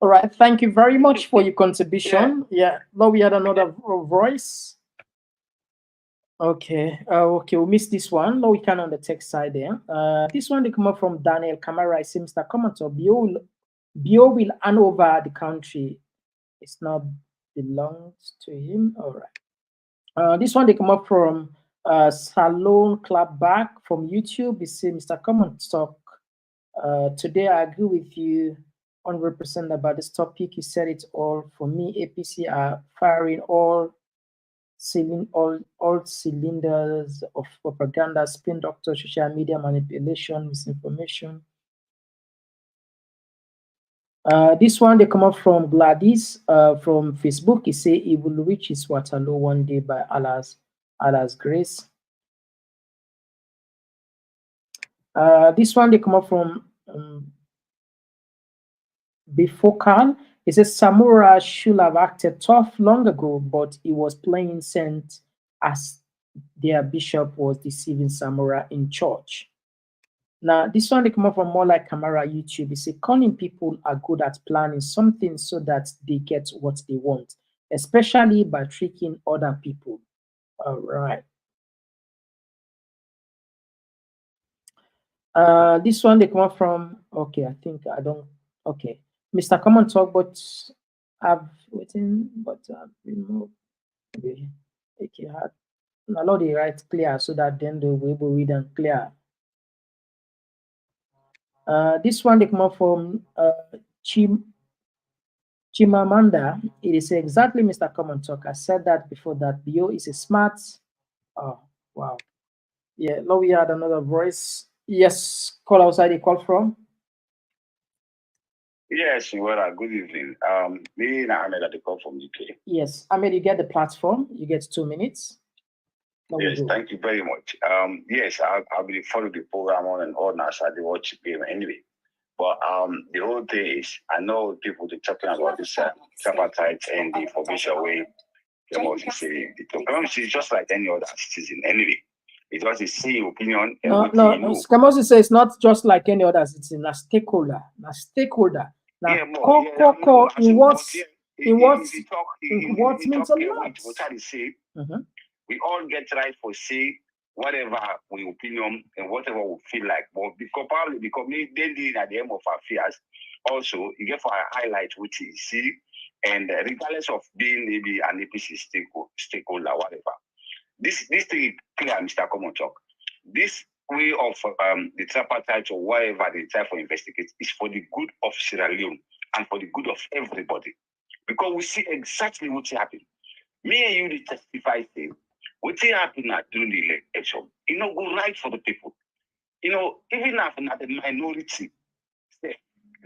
All right. Thank you very much for your contribution. Yeah. Now we had another voice. Okay. Okay. We missed this one. No, we can on the text side there. This one they come up from Daniel Kamara. It seems that Komon-Tok Bio will hand over the country. It's not belongs to him. All right. This one they come up from Salon Club Back from YouTube. It says, Mr. Komon-Tok, today I agree with you 100% about this topic. You said it all. For me, APC are firing all cylinders of propaganda, spin doctor, social media manipulation, misinformation. This one they come up from Gladys from Facebook. He say he will reach his Waterloo one day by Allah's grace. This one they come up from Bifocal. He says Samura should have acted tough long ago, but he was playing saint as their bishop was deceiving Samura in church. Now, this one they come up from more like Kamara YouTube. He say calling people are good at planning something so that they get what they want, especially by tricking other people. All right. This one they come up from, okay, I think I don't, okay. Mr. Komon-Tok, but I've written, but I've removed. Okay, allow the right clear so that then they will be able to read and clear. This one they come up from Chimamanda. It is exactly Mr. Komon-Tok. I said that before that Bio is a smart. Oh, wow. Yeah, now we had another voice. Yes, call outside the call from. Yes, well, good evening. Me and Ahmed at the call from UK. Yes, Ahmed, you get the platform. You get 2 minutes. Yes, thank you very much. Yes, I'll be following the program on and on as I watch game anyway. But the whole thing is, I know people are talking about this tripartite and the information way. The is just like any other citizen anyway. It was a C opinion. No. Kamosi says it's not just like any other citizen. A stakeholder. Now, in what means a lot. What I say, we all get right for say whatever we opinion and whatever we feel like. But probably because they did at the end of affairs, also you get for a highlight which you see, and regardless of being maybe an APC stakeholder, whatever. This thing is clear, Mr. Komon-Tok. This way of the tripartite or whatever they try to investigate is for the good of Sierra Leone and for the good of everybody. Because we see exactly what happened. Me and you testify say what happened during the election. Go right for the people. Even if the minority, say,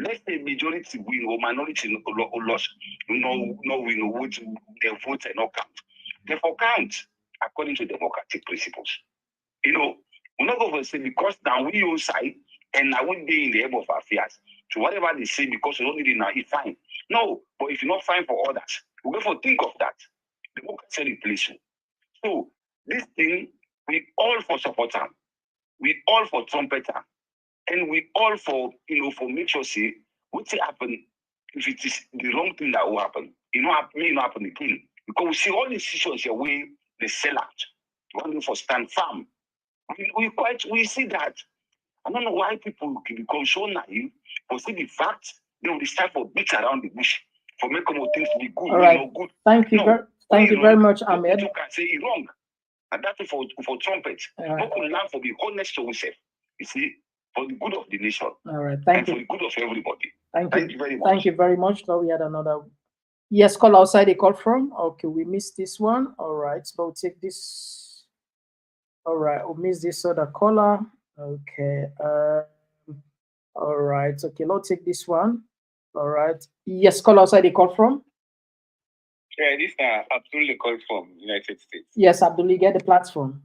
let's say majority win or minority loss, no win, which their votes are not count. Therefore count according to democratic principles. We're not going to say because now we own side and I won't be in the ebb of affairs. So whatever they say because you don't need it now, it's fine. No, but if you're not fine for others, we're going to think of that. Democracy replace you. So this thing, we all for supporter, we all for trumpeter, and we all for for make sure say what will happen if it is the wrong thing that will happen. May not happen again. Because we see all these issues here where they sell out. One for stand firm. We see that. I don't know why people can become so naive, but see the fact they will start for beats around the bush for making more things to be good. All right. Good. Thank you very much, Ahmed. You can say it wrong. And that's for trumpet. Right. People learn for be honest to yourself. You see, for the good of the nation. All right. Thank you. For the good of everybody. Thank you very much. Thank you very much. Now we had another. Yes, call outside the call from. Okay, we missed this one. All right, so we'll take this. All right, we'll miss this other caller. Okay. All right. Okay, let's take this one. All right. Yes, call outside the call from. Yeah, this is Abdul call from United States. Yes, Abdul, get the platform.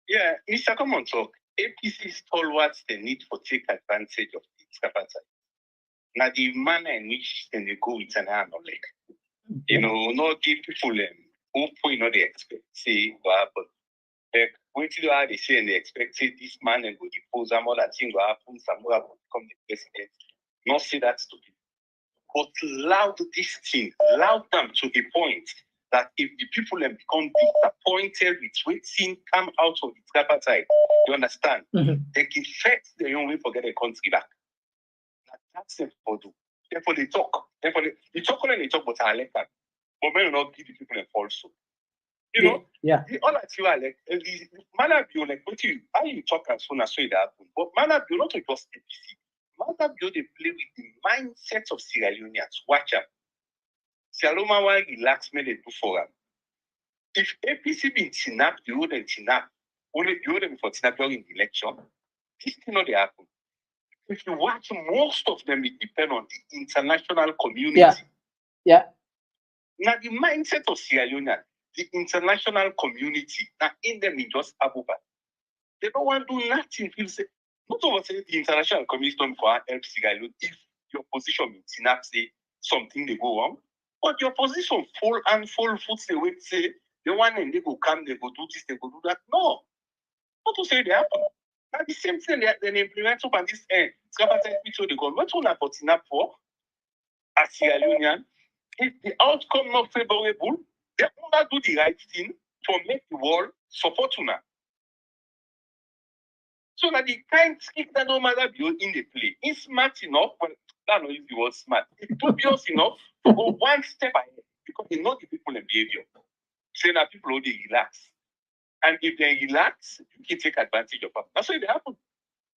Yeah, Mr. Komon-Tok, APC Stalwarts, the need for take advantage of the Discrepancies. Now, the manner in which they go with an arm or leg. Not give people hope they expect, say, what happened. Like, wait till they say and they expect, say, this man and go depose them, all that thing will happen, Samura will become the president. Not say that to people. But loud this thing, loud them to the point that if the people become disappointed with waiting come out of the tripartite, you understand? Mm-hmm. They can fix their own way for get a country back. That's it for do. Therefore they talk. Therefore they talk and they talk, but I like that. But may not give the people a false hope. Yeah. The other thing I like the Malaria, like what you how you talk as soon as so it happen. But Malaria not just APC. Malaria they play with the mindset of Sierra Leoneans. Watch out. Sierra Leone relax me they do for them. If APC been tinap, the old and tinap, only the old before tinap during the election, this thing not they happen. If you watch, most of them, it depends on the international community. Yeah. Now, the mindset of Sierra Leone, the international community, now in them, it just Abuba. They don't want to do nothing. People say, not over say the international community don't for help Sierra Leone if your position means enough, say something they go wrong. But your position full foot, they will say, the one and they go come, they go do this, they go do that. No. Not to say they happen. Now the same thing they implement up on this end. They go, what will I put in for as Sierra Leonean? If the outcome not favorable, they will do the right thing to make the world support you now. So that the kind trick that no matter be in the play. It's smart enough, but that not use the word smart. It's dubious enough to go one step ahead because they know the people and behavior. So that people only relax. And if they relax, you can take advantage of them. That's why they happen.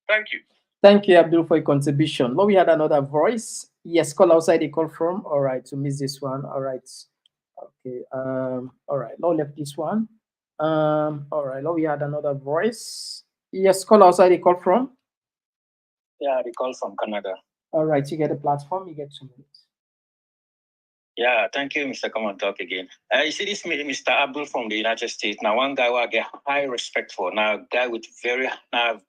Thank you. Thank you, Abdul, for your contribution. Now we had another voice. Yes, call outside the call from. All right, to miss this one. All right. Okay. All right. Now left this one. All right. Now we had another voice. Yes, call outside the call from. Yeah, the call from Canada. All right, you get the platform. You get 2 minutes. Yeah, thank you, Mr. Komon-Tok again. You see this Mr. Abdul from the United States. Now, one guy who I get high respect for. Now, a guy with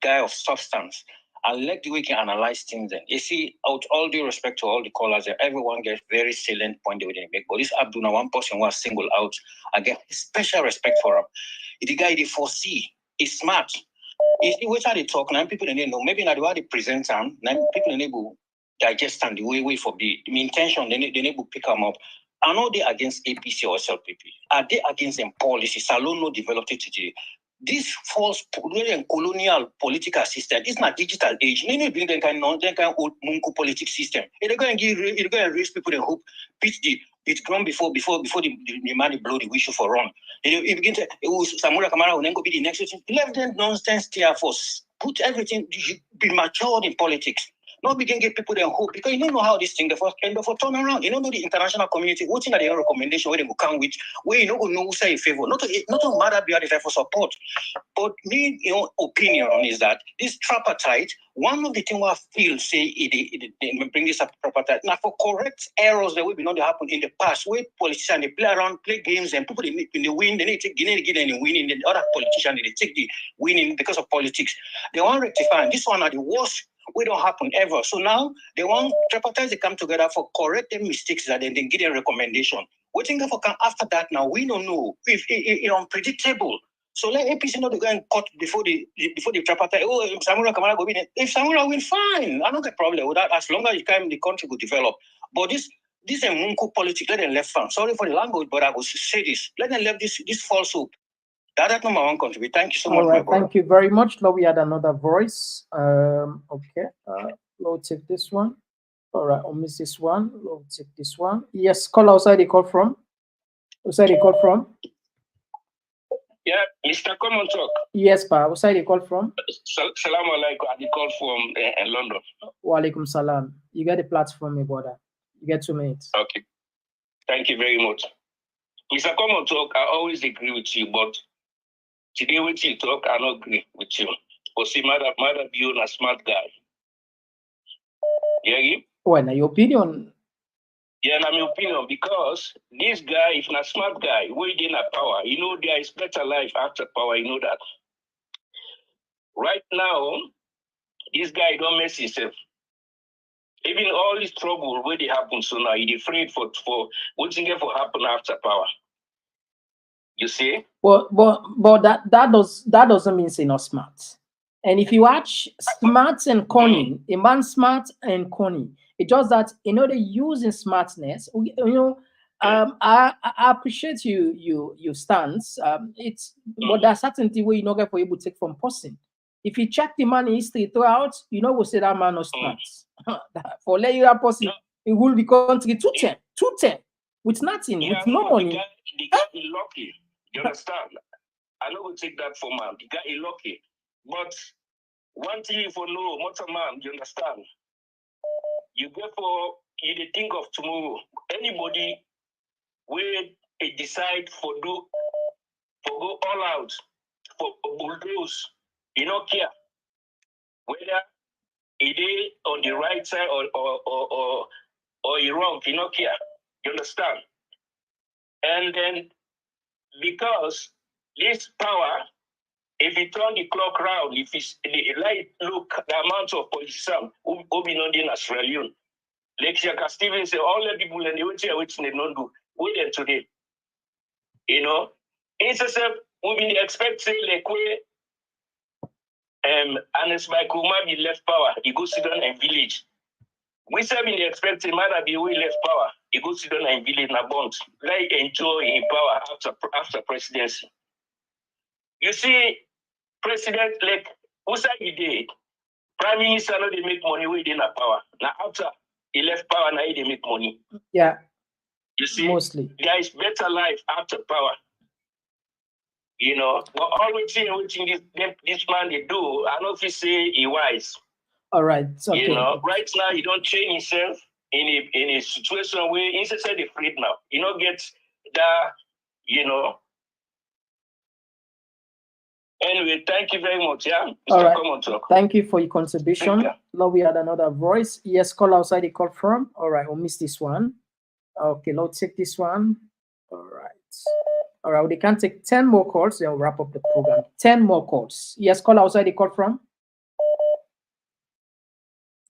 guy of substance. I like the way he can analyze things. Then you see, out all due respect to all the callers, everyone gets very salient point they didn't make. But this Abdul, now one person was single out. I get special respect for him. The guy they foresee. He's smart. You see, which are they talk now? People don't know. Maybe not the way they present them. Now people don't know. Digest and the way for the intention, they need to pick them up. Are not they against APC or SLPP? Are they against them policies? Salon no developed it today. This false colonial political system, this is not digital age. They need to bring that kind of old Mungu politics system. They're going to raise people and hope pitch the It's grown before the man blow the whistle for run. It begin to Samura Kamara will then go be the next thing. Let them nonsense tear force. Put everything, be matured in politics. Not begin to give people their hope because you don't know how this thing the first end of turn around. You don't know the international community. What's in their recommendation where they will come with where you don't know who say in favor. Not to matter be there for support. But me, opinion on is that this tripartite, one of the things I feel say they bring this up tripartite. Now for correct errors that will be not happen in the past, where politicians they play around, play games, and people they win, they need to take and winning. The other politicians they take the winning because of politics. They want to rectify. This one are the worst. We don't happen ever. So now they want tripartite to come together for correct the mistakes that then they give a recommendation. We think for after that now we don't know if it's unpredictable. So let APC not go and cut before the tripartite. Oh, if Samura Kamara go win. If Samura win, fine. I don't get problem with that. As long as the country will develop. But this a Munku politics. Let them left fan. Sorry for the language, but I will say this. Let them left this falsehood. That's number one contribute. Thank you so much, right, my brother. thank you very much. Now we had another voice. Okay. We'll take this one. All right, I'll miss this one. We'll take this one. Yes, call outside the call from. Outside the call from. Yeah, Mr. Komon-Tok. Yes, pa. Outside the call from. Salam alaikum. I call from London. Wa alaikum salam. You get the platform, my brother. You get 2 minutes. Okay. Thank you very much. Mr. Komon-Tok, I always agree with you, but today with you talk, I don't agree with you. Because see, Mother be a smart guy. Yeah, well, now your opinion. Yeah, my opinion, because this guy, if not smart guy, we in a power, there is better life after power, that. Right now, this guy don't mess himself. Even all this trouble where they happen so now, he's afraid for what's going to happen after power. You see? Well, but that doesn't mean say not smart. And if you watch smart and cunning, a man smart and cunning, it's just that they're using smartness. I appreciate your stance. But there's certainty where you're not going to be able to take from person. If you check the man in history throughout, we'll say that man was smart. For let you that person, it will be country 210 with nothing, with no money. The guy is lucky. You understand? I know we take that for man. The guy is lucky. But one thing for no motor man, you understand? You think of tomorrow. Anybody will decide for go all out for bulldoze, you don't care whether it is on the right side or you wrong, you don't care. You understand? And then because this power, if you turn the clock round, if it's look the amount of politicians who be not in Australia, like Shaka Stevens say, all the people and the which they don't do, with them today. It's a we been expecting like and it's by Kuma be left power, he goes to down and village. We have been expecting Mother be we left power, he goes to down and village na bond, like enjoy in power after presidency. You see, president like who's the day? Prime Minister no they make money with in power. Now after he left power, now they make money. Yeah. You see, mostly there is better life after power. But always see this man they do, I don't know if he say he wise. All right. Okay. Right now he don't change himself in a situation where he's afraid now. Get that, Anyway, thank you very much. Yeah, Mr. All right. Komon-Tok. Thank you for your contribution. Now we had another voice. Yes, call outside the call from. All right, we'll miss this one. Okay, let's take this one. All right. All right, we can take 10 more calls, then we'll wrap up the program. 10 more calls. Yes, call outside the call from.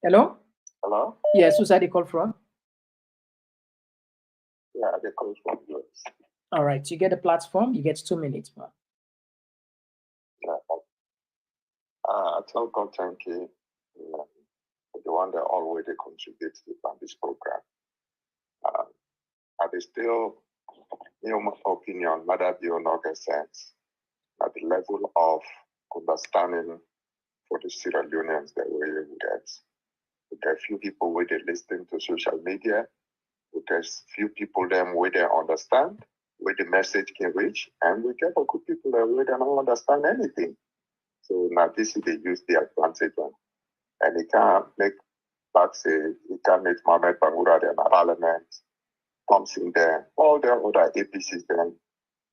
Hello? Hello? Yes, who's that the call from? Yeah, the call from yours. All right, you get a platform, you get 2 minutes, man. Yeah. I tell God thank you for the one that always contributes to this program. At still, my opinion, matter be or not sense, at the level of understanding for the Sierra Leoneans that we get. There are few people where they listen to social media There's few people them where they understand, where the message can reach, and we get a good people that where they don't understand anything. So now this is they use the advantage one. And it can make, like say, it can make Mohamed Bangura their parliament, comes in there, all the other APCs then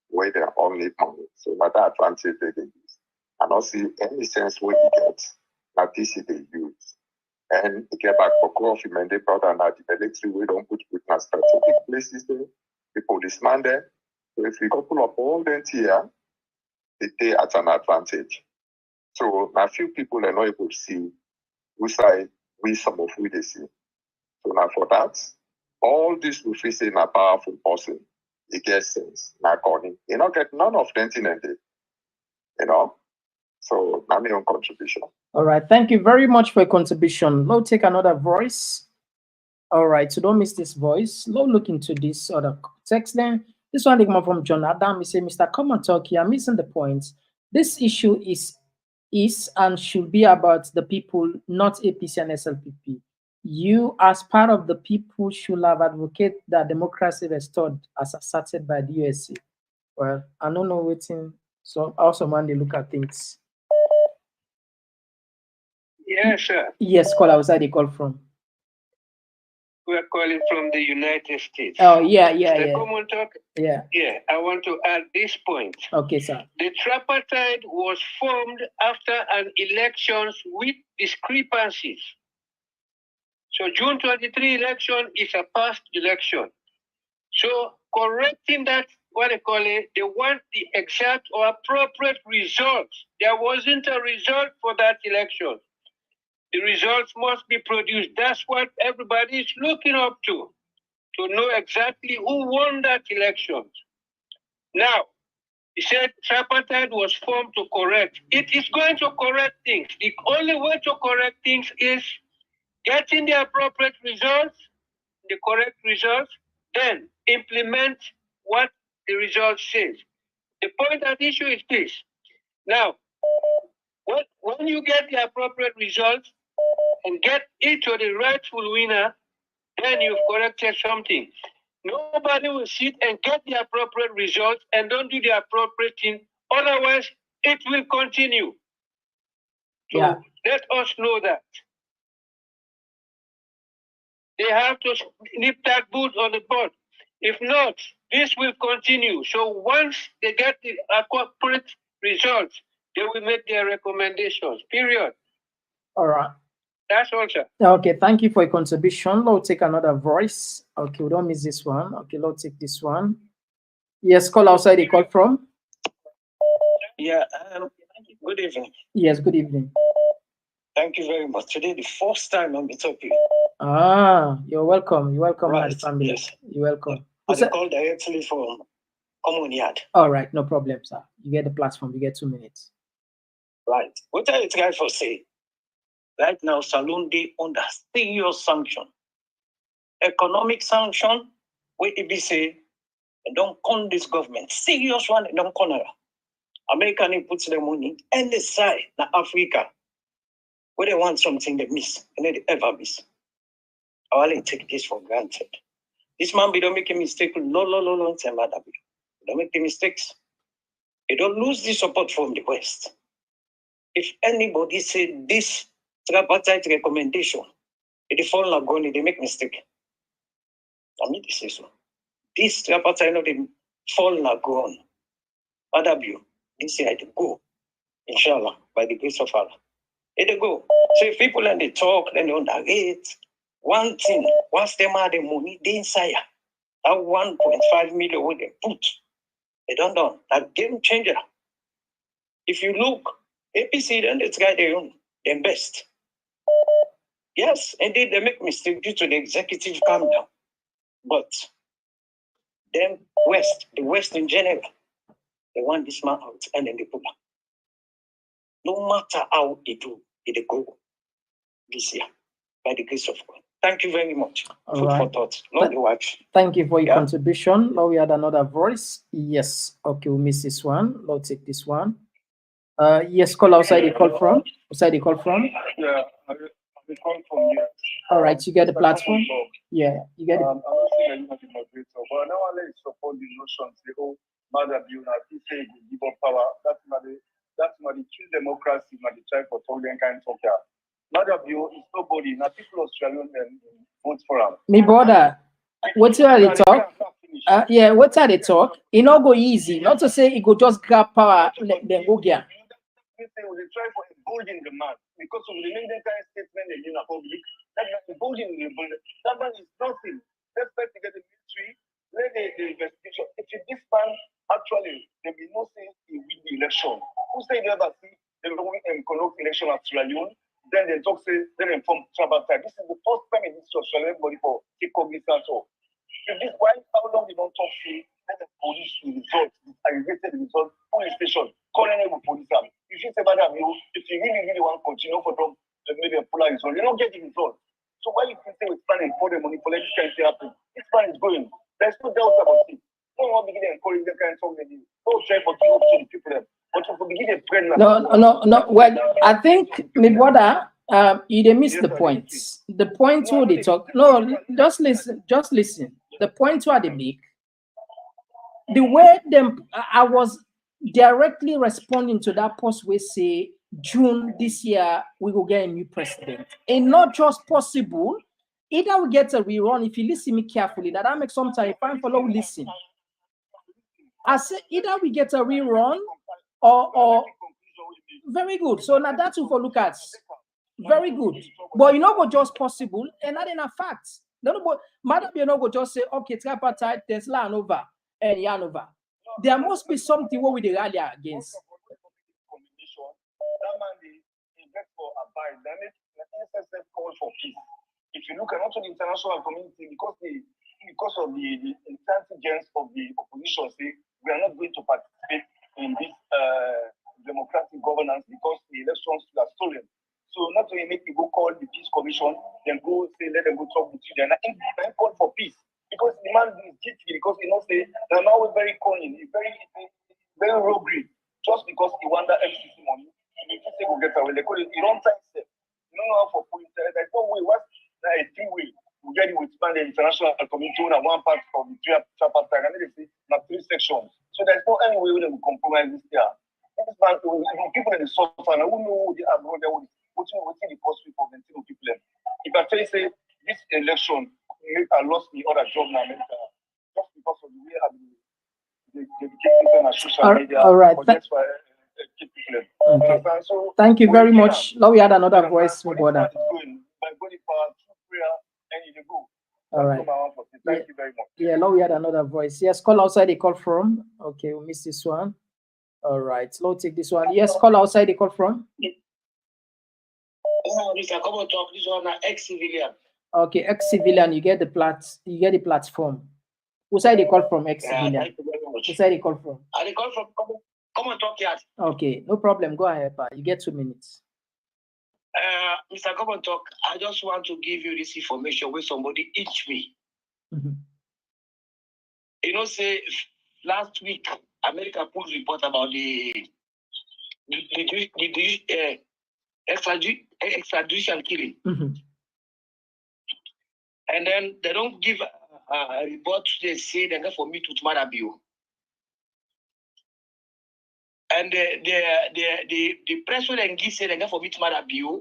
where they all need money. So now that advantage they use. I don't see any sense where you get. Now this is they use. And it get back for coffee, man, they brought out the military, we don't put in strategic places there, the policeman there. So if we couple up all them here, they at an advantage. So now few people are not able to see which side we some of we they see. So now for that, all this we face in a powerful person, it gets sense. Now calling. You know, get none of them in it. You know. So now my own contribution. All right, thank you very much for your contribution. Now take another voice. All right, so don't miss this voice. Now look into this other text then. This one they come from John Adam. He say, Mr. Komon-Tok, you are missing the points. This issue is and should be about the people, not APC and SLPP. You, as part of the people, should have advocated that democracy restored as asserted by the USA. Well, I don't know waiting. So also man, they look at things. Yes, sir. Yes, call outside they call from. We are calling from the United States. Oh, yeah. Komon-Tok. Yeah. Yeah, I want to add this point. Okay, sir. The tripartite was formed after an elections with discrepancies. So June 23 election is a past election. So correcting that, what they call it, they want the exact or appropriate results. There wasn't a result for that election. The results must be produced. That's what everybody is looking up to know exactly who won that election. Now, he said tripartite was formed to correct. It is going to correct things. The only way to correct things is getting the appropriate results, the correct results, then implement what the result says. The point at issue is this. Now, when you get the appropriate results and get it to the rightful winner, then you've corrected something. Nobody will sit and get the appropriate results and don't do the appropriate thing. Otherwise, it will continue. So let us know that. They have to nip that boot on the board. If not, this will continue. So once they get the appropriate results, they will make their recommendations, period. All right. That's all, sir. Okay, thank you for your contribution. Let's take another voice. Okay, we don't miss this one. Okay, let's take this one. Yes, call outside. They call from? Yeah, good evening. Yes, good evening. Thank you very much. Today, the first time I'm talking. Ah, you're welcome. You're welcome, right. my family. Yes. You're welcome. I call directly from Komon-Tok. All right, no problem, sir. You get the platform. You get 2 minutes. Right. What I try to say, right now, Salon they under serious sanction. Economic sanction, where it say, don't con this government. Serious one, don't con her. America puts their money and the side, na Africa. Where they want something they miss, and they ever miss. I will take this for granted. This man be don't make a mistake long time. Don't make the mistakes. They don't lose the support from the West. If anybody say this tripartite recommendation, if they fall Lagoni, they make mistake. I mean to say so. This tripartite, no, they fall Lagoni. Other view, this year they go. Inshallah, by the grace of Allah. They go. So if people and they talk, then they underrate. One thing, once they have the money, they inside that 1.5 million what they put. They don't know. That game changer. If you look, APC, then they try their own, their best. Yes, indeed, they make mistake due to the executive calm down. But them the West in general, they want this man out and then they put him. No matter how they do, they go this year, by the grace of God. Thank you very much. Food for thought. Not the watch. Thank you for your contribution. Now we had another voice. Yes. Okay, we'll miss this one. Let's take this one. Yes, call outside the call from. Outside the call from. Yeah, I will call from you. All right, you get the platform. Yeah, you get it. I'm asking notion, say, oh, mother bill, now he say he give up power. That's not the kill democracy, not the try for talking kind of talk. Mother bill is nobody, now people Australian vote for him. Me brother, what's how they talk? Yeah, what's how they talk? It not go easy. Not to say it go just grab power, then go get. They try for emboldening the man because of the Indian kind of statement in the public. That's emboldening the man. That man is nothing. Let's try to get the military, let the investigation. If this man actually, there will be no sense he win the election. Who say the other see they will conduct election at Sierra Leone? Then they talk say then they form Tripartite. This is the first time in this Australian body for take cognizance of. If this why how long they don't talk say let the police the result, aggregated the result, police station, calling them police army. If you say madam, if you really want to continue for them, maybe a fuller result, you don't get the result. So why you say with planning for the money for this kind of happen? This plan is going. There's no doubt about it. No one begin to encourage them kind of talk. Don't try for give up to the people. But if we begin to spread No. Well, I think my brother, you miss the points. The point where they talk. No, just listen. The point where they make. The way I was directly responding to that post we say June this year we will get a new president. And not just possible, either we get a rerun. If you listen me carefully, that makes some time. If I follow listen. I say either we get a rerun or very good. So now that's what we look at. Very good. But you know what just possible, and not in a fact. No, but madam, you know, go just say, okay, Tripartite, Tesla and over and Yanova. There must be something what we the rally against. If you look at also the international community, because of the intransigence of the opposition, say we are not going to participate in this democratic governance because the elections are stolen. So not only make people call the peace commission, then go say let them go talk with you. Then I think they call for peace because the man is guilty because he not say the man was very cunning, very roguery, just because he want that FCC money. He say go get away. They call it. You don't time step. You don't know how for police. There's no way. What's a three-way? We get it with the international community and one part of the Tripartite, and then they say now 3 sections. So there's no any way we will compromise this here. This man, people in the south, and I who know they are going there. What's the cost for the people? If I tell you say this election I lost the other job now, just because of the way they keep on social media. All right. That's why keep people. Okay. So thank you very much. Now we had another voice, my brother. All right. Thank you very much. Yeah, now we had another voice. Yes, call outside the call from. Okay, we missed this one. All right, so let's take this one. Yes, call outside the call from. Mr. Komon-Tok, this one ex-civilian. Okay, ex-civilian, you get the platform. Who side they call from ex-civilian? Yeah, thank you very much. Who side they call from? I call from Komon-Tok yard. Okay, no problem. Go ahead, pa. You get 2 minutes. Mr. Komon-Tok, I just want to give you this information where somebody itch me. Mm-hmm. You know, say last week America put report about the extradition killing. Mm-hmm. And then they don't give a report. They say they're going for me to Malaria. And the press will then say they're going for me to Malaria.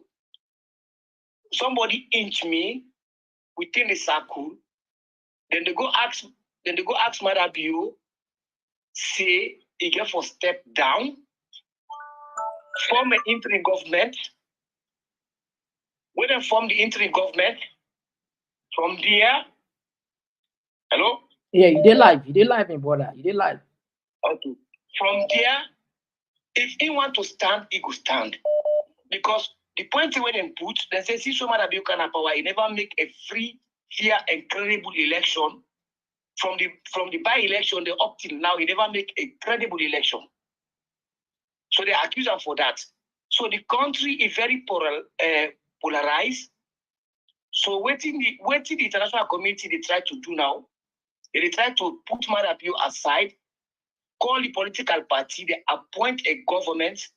Somebody inch me within the circle. Then they go ask Malaria. Say he get for step down. Form an interim government. When they form the interim government, from there, hello? Yeah, you did live, my brother. You did live. Okay. From there, if he want to stand, he could stand. Because the point when they put, they say, see so much that you can have power, he never make a free, fair, and credible election. From the by-election, they up till now, he never make a credible election. So they accuse him for that. So the country is very polarized. So waiting the international community they try to do now, they try to put Malaria aside, call the political party, they appoint a government,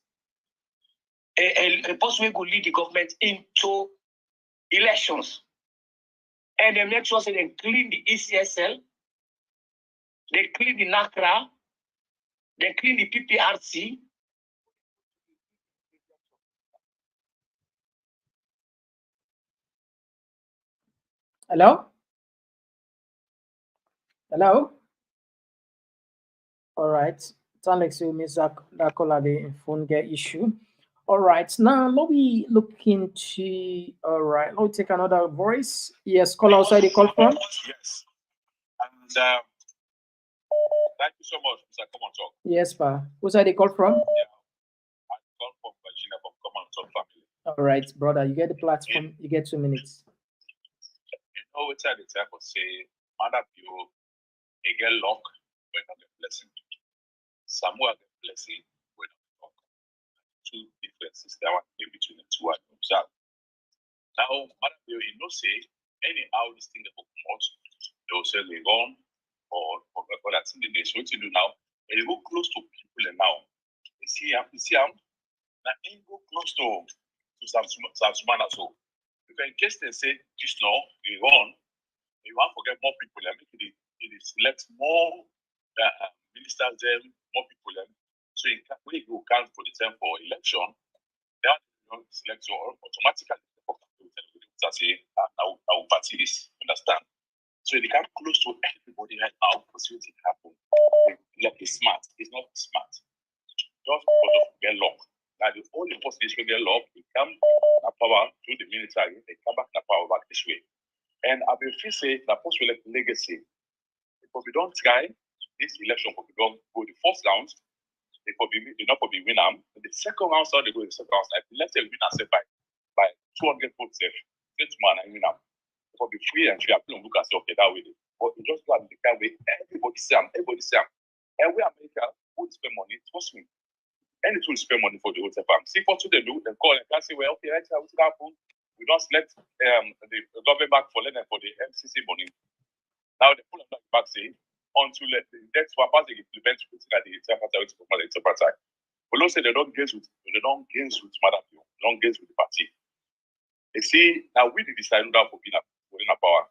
a person who will lead the government into elections. And they make sure they clean the ECSL, they clean the NACRA, they clean the PPRC. Hello? Hello? All right. Thanks you, Miss Dakola, the phone get issue. All right. Now, let me look into, all right. Let me take another voice. Yes, call outside the call from. Yes. And thank you so much, Mr. Komon-Tok. Yes, pa. Who's the call from? Yeah. I call from Virginia from Komon-Tok family. All right, brother. You get the platform. You get 2 minutes. You know, it's at the time of say, Mother Pio, they get luck, we're not a blessing. Samura get blessing, we're not a luck. Two differences that are between the two I observe. Now, Mother Pio, you know, say, anyhow, this thing that will come out, they will say they run or that thing they so what you do now, and you go close to people and now. You see now they go close to Samsumana. So if in case they say this now, we run, you want to get more people and make it select more ministers them, more people them. So you can really go count for the time for election, then you select your automatically say now party this, understand? So they come close to everybody right now for see what it happen. Like it's smart, it's not smart. Just because of get luck. Now the only person is get luck, they come to power through the military, they come back to power back this way. And I will feel say that post legacy. Because we don't try this election, but we don't go the first round, they not probably win them. The second round, so they go the second round. Like, let's say we win ourselves by 200 votes safe. 6 man and win them. For be free and free, I don't look at okay that way. But you just go and the kind way everybody say. And we America would spend money, trust me. Any tool spend money for the whole time. See what they do, they call and can say, well, okay, right here, what's happen? We don't select the government back for them for the MCC money. Now they pull them back say until the debt swap they implement that the Tripartite. But don't say they don't gain with Madam Pio, they don't gain with the party. They say now we decide that for being in power.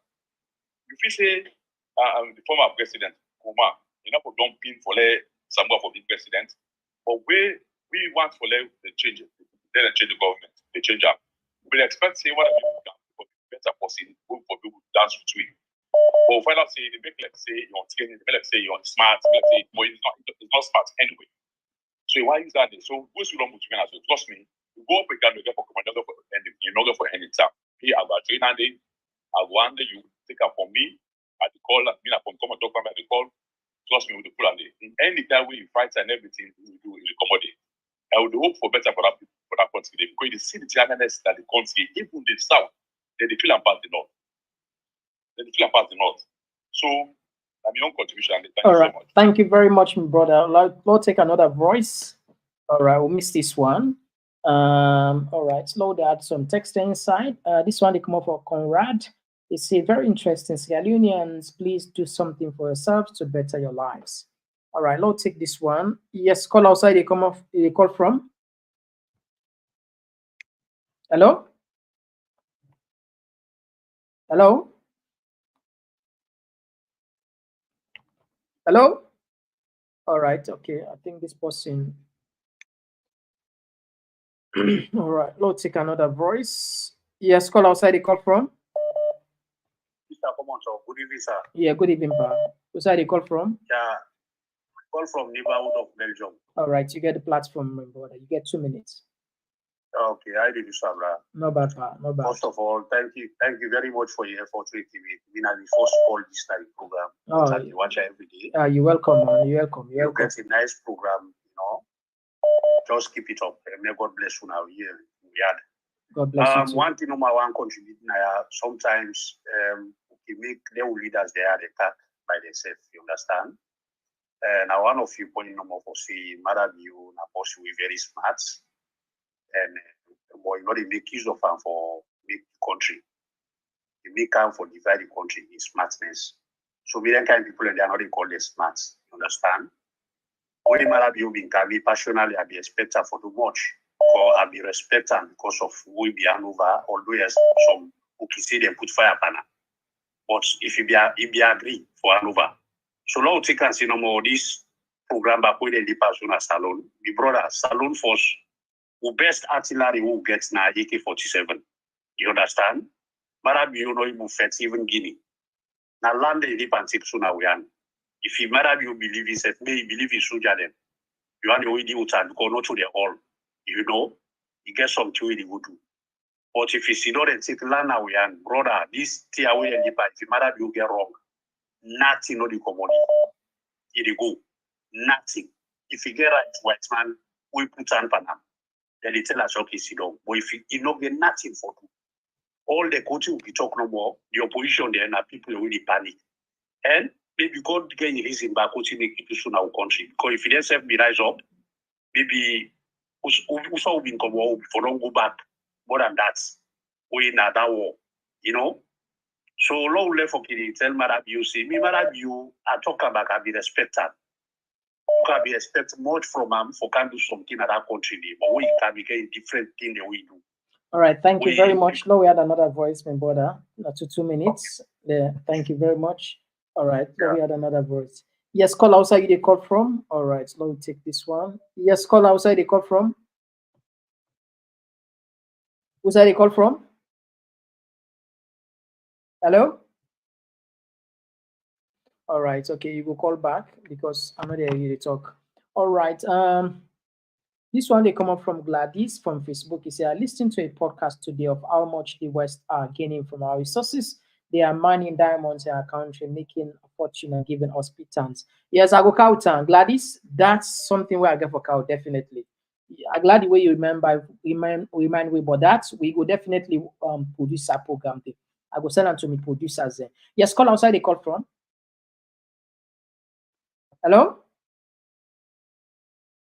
If we say the former president, Kuma, don't pin for Samura for being president, but we want for the change, then change the government, they change up. We expect say what people can for better person, for people dance with it. But when I say they make like say you're on training, they make like say you're on smart, they say well, it's not smart anyway. So why is that? So those who don't put together, so trust me, you go up again, you get for commander for anything, you're not for any time. Hey, I got train and day, I want you take up for me, at the call, me from Komon-Tok at the call, trust me with the pull and in any time we fight and everything we do in the commodity. I would hope for better for that country because they see the challenges that the country, even the south, they feel about the north. So I'm your own contribution. Thank you so much. Thank you very much, my brother. We'll take another voice. All right, we'll miss this one. All right, load add some text inside. This one they come up for Conrad. It's a very interesting. Sierra Leoneans, please do something for yourselves to better your lives. All right, let's take this one. Yes, call outside. They come off. They call from. Hello. Hello. Hello. All right. Okay. I think this person. All right. Let's take another voice. Yes, call outside. They call from. Mr. Komon-Tok, good evening, sir. Yeah, good evening, pa. Who's that? They call from? Yeah, call from neighborhood of Belgium. All right, you get the platform, my brother. You get 2 minutes. Okay, I did this, Sabra. No bad, pa. No bad. First of all, thank you very much for your effort to activate. We are the first call this type of program. Oh, you watch every day. You're welcome, man. You're welcome. You get a nice program, Just keep it up. May God bless you now. Here we had. God bless you. One thing number one contributing sometimes we make their leaders they are attacked by themselves, you understand? Now one of you point number for say Mother you na boss we very smart and boy they make use of them for make the country. They make them for divide the country in smartness. So we then kind of people and they are not called the smarts, you understand? When Mother you being me personally I be expected for too much. Or I be respected because of who we be over, although yes, some who can say them put fire banner. But if you be agree for Hanover, So now take and see no more this program back with the person at Salon. The brother, Salon Force, who best artillery who gets now AK-47. You understand? Marabi, you know, you fet even Guinea. Now land the Independent sooner we are. If you Marabi, you believe he said, may believe in soldier them. You are the way you can go not to the hall. You know, you get some to it would do. But if you see not and take land now we are, brother, this tier away and if Marabi you get wrong. Nothing on the commodity. It go. Nothing. If you get right, white man, we put on Panam. Then they tell us, okay, sit down. But if you don't get nothing for you, all the country will be talking no more. The opposition there and people already panic. And maybe God get a reason by coaching the people soon our country. Because if you themselves be rise up, maybe also will be come out for don't go back more than that. We in that war, you know. So long left for kidding, tell Marabi you see me Marabi you are talking about can be respected. You can be expected much from them for can do something at that country, but we can be getting different thing that we do. All right, thank you very much. Now we had another voice, my brother. To 2 minutes. Yeah, thank you very much. All right, now we had another voice. Yes, call outside they call from. All right, let me take this one. Yes, call outside they call from. Who's that they call from? Hello? All right, okay, you will call back because I'm not there here to talk. All right, this one they come up from Gladys from Facebook. He said, I listened to a podcast today of how much the West are gaining from our resources. They are mining diamonds in our country, making a fortune and giving us pittance. Yes, I go cow town. Gladys, that's something where I get for cow, definitely. I'm glad the way you remind me about that. We will definitely produce our program there. I go send them to me producers there. Yes, call outside they call from. Hello?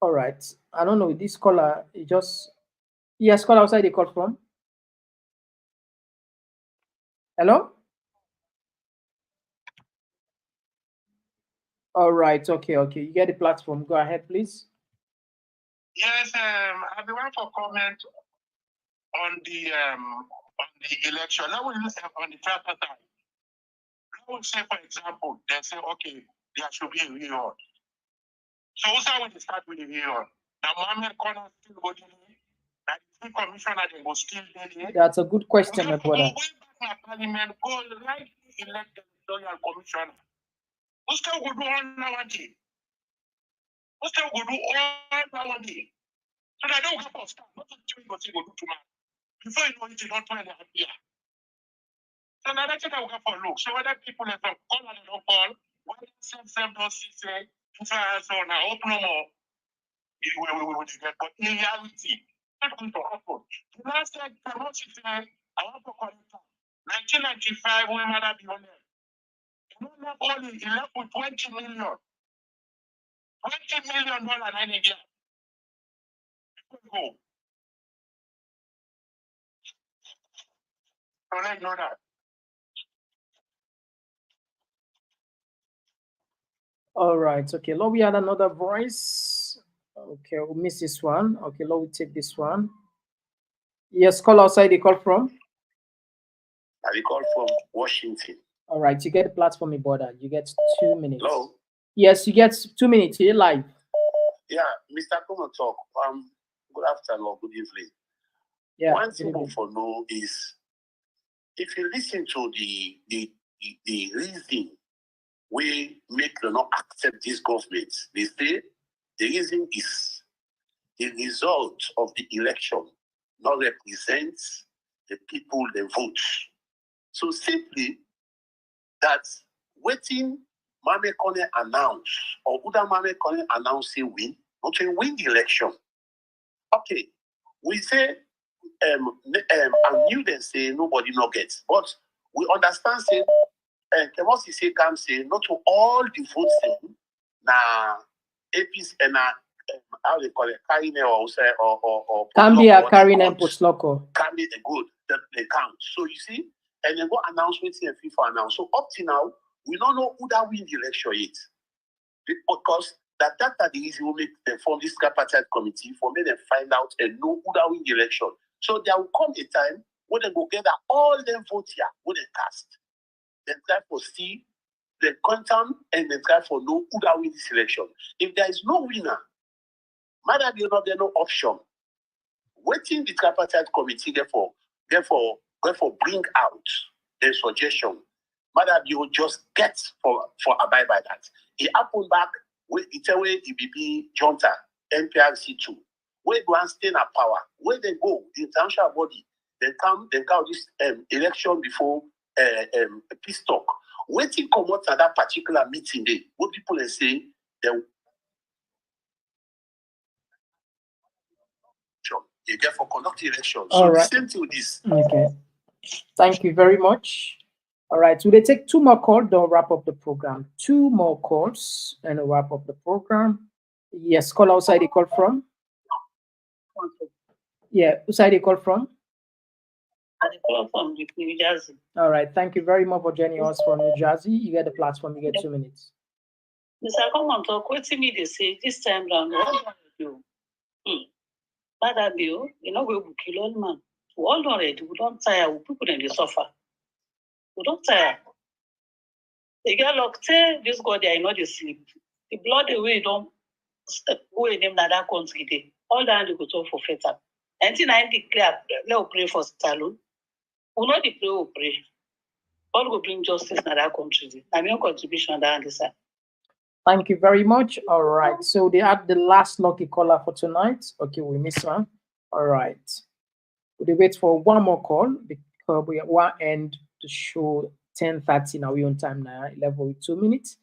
All right. I don't know. This caller, yes, call outside they call from. Hello? All right. Okay. You get the platform. Go ahead, please. Yes, I've been waiting for comment on the election. Now we look on the tripartite. I would say, for example, they say, okay, there should be a reorg. So who's how we start with the reorg? Now Mohammed Corner still go there. Now the commissioner they go still there. That's a good question, my brother. Parliament go right elect the electoral commissioner. Who still go do all nowadays? Who still go do all nowadays? So they don't have to start. Not to do what you go do tomorrow. Before you know it, you don't try to appear. So now that's what I will go for look. So whether people have call or they don't call, whether same don't see say, so now hope no more. We get, but in reality, not going to happen. The last time Komon-Tok say, I want to call it 1995 we might have been on there. Not only he left with $20 million. $20 million in India. Go. So let's know that. All right. Okay. Lord, we had another voice. Okay, we'll miss this one. Okay, Lord, we take this one. Yes, call outside. They call from. I call from Washington. All right, you get the platform, brother. You get 2 minutes. Hello. Yes, you get 2 minutes. You're live. Yeah, Mr. Komon-Tok. Good afternoon, good evening. Yeah. One thing for know is if you listen to the reason we make them not accept this government, they say the reason is the result of the election not represents the people they vote. So simply that waiting Mame Kone announce or Uda Mame Kone announce say win, not to win the election. Okay, we say I knew them say nobody no gets, but we understand say Kemosi say can say not to all the votes na APC and how they call it carrying or say or can be a carrying and post local. Can be the good that they count. So you see, and then go announcement and FIFA announce. So up to now, we don't know who that win the election yet. Because that the easy will make them form this Tripartite committee for me them find out and know who that win the election. So there will come a time when they go gather all them votes here, when they cast. Then try to see they contam and they try for know who that win this election. If there is no winner, Madam, you know, there's no option. Waiting the Tripartite Committee, therefore bring out the suggestion. Madam, you will just get for abide by that. It happened back with it's a way EBB Junta, NPRC2. Where go and stay in power, where they go, the international body, they come this election before peace talk. Waiting come out at that particular meeting day, what people are saying, you get for conduct elections. So All right. the same thing with this. Okay. Thank you very much. All right. So they take 2 more calls, they'll wrap up the program. 2 more calls and we'll wrap up the program. Yes, call outside the call from. Yeah, outside the call from. I call from New Jersey. All right. Thank you very much for joining us from New Jersey. You get the platform, you get 2 minutes. Mr. Komon-Tok, what to me they say this time round, what do you? Bad you know, we will kill old man. We all already, we don't tire, we people in the suffer. We don't tire. They get locked, this God, they are not asleep. The blood away don't go in them that country. They all that they go to for fetter. Until I declare, let us pray for Salon. We know the pray, we pray. All will bring justice in that country. I mean, contribution that answer. Thank you very much. All right. So they had the last lucky caller for tonight. Okay, we missed one. All right. We wait for one more call because we want to end the show 10:30 now. We're on time now, 11 with 2 minutes.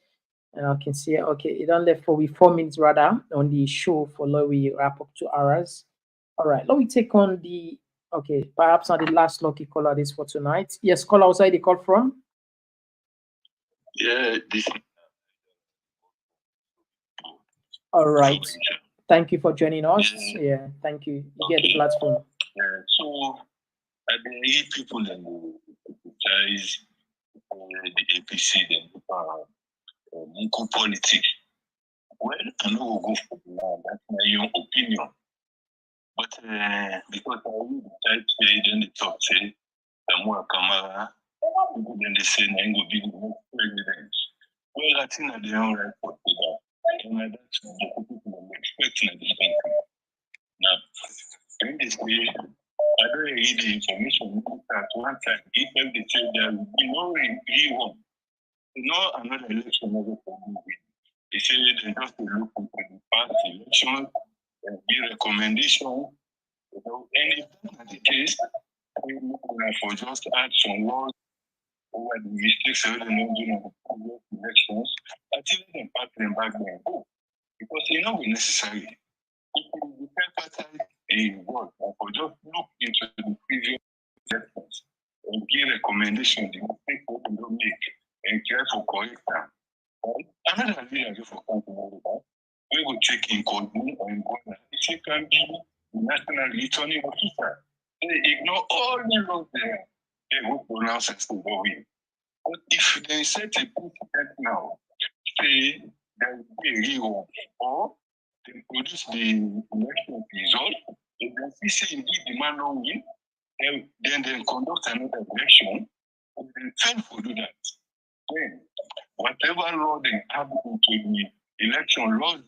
And I can see, okay, it only left for 4 minutes rather on the show for we wrap up 2 hours. All right. Let me take on the, okay, perhaps not the last lucky caller this for tonight. Yes, call outside the call from. Yeah, this. All right. Thank you for joining us. Yeah, thank you. You get the platform. Yeah, so I believe people that criticize the APC, the politics. Well, I know we'll go for that. That's my own opinion. But because I really tried to say, then they talk, say, Samura Kamara, then they say, Nango be the next president. Well, I think that they don't right for that. And that's what people are expecting at this country. Now, when they say, I don't read the information at one time, if they say there will be no re-one, no another election never can be. They say they just look into the past election and give recommendation. You know, and if that's the case, for just add some words over the mistakes that they don't do in the previous elections, I think they pack them back there and go. Because it's not necessary. If you Tripartite a word, or just look into the previous elections and give recommendation, the mistake what they don't make, and try to correct them. Right? Another leader for country, we will take in Kodun and Ghana. If you can be the national returning officer, they ignore all the laws there. They will pronounce and still go in. But if they set a precedent now, say there will be a real or they produce the election result, if they see indeed the man no win, then they conduct another election, and they fail to do that. Then, whatever law they have into the election laws,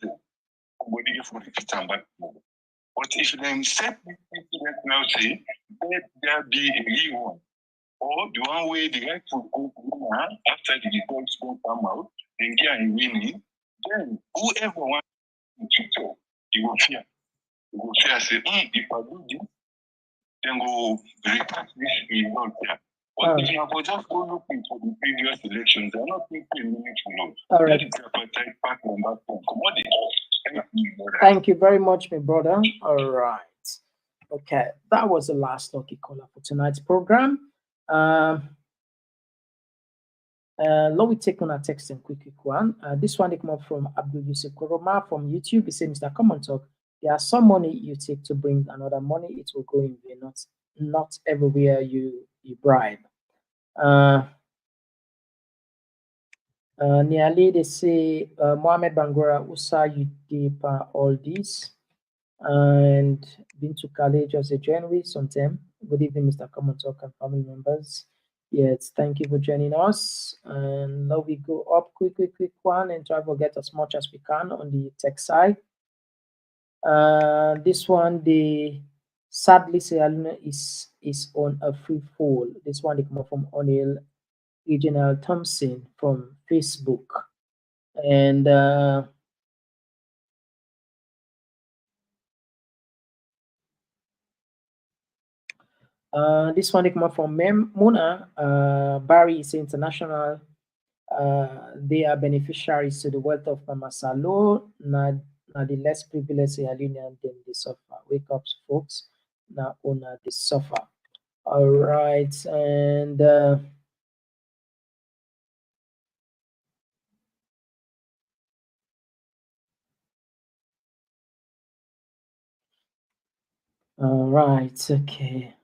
somebody for repeat and back. But if they set this precedent now, say, let there be a real one, or the one way the right to go after the results don't come out, then get a winning, then whoever wants to future, he will fear. He will fear, say, if I do this, then go retract this result here. But if you have just go look into the previous elections, they're not thinking meaningful. All right. Thank you very much, my brother. All right. Okay, that was the last lucky caller for tonight's program. Let me take on a text and quick one. This one they come up from Abdul Yusuf Koroma from YouTube. He says, Mr. Komon-Tok, there are some money you take to bring another money. It will go in vain. Not everywhere you bribe. Nearly they say Mohammed Bangura Usa you deep all this and been to college as a journalist sometime. Good evening, Mr. Komon-Tok and family members. Yes, thank you for joining us. And now we go up quick one and try to get as much as we can on the tech side. This one, the sadly Sierra Leone is on a free fall. This one they come up from O'Neill Regional Thompson from Facebook. And this one they come up from Mona Barry is international. They are beneficiaries to the wealth of Mama Salo. Now the less privileged Sierra Leonean than they suffer. Wake up, folks. Now owner they suffer. All right, and all right, okay.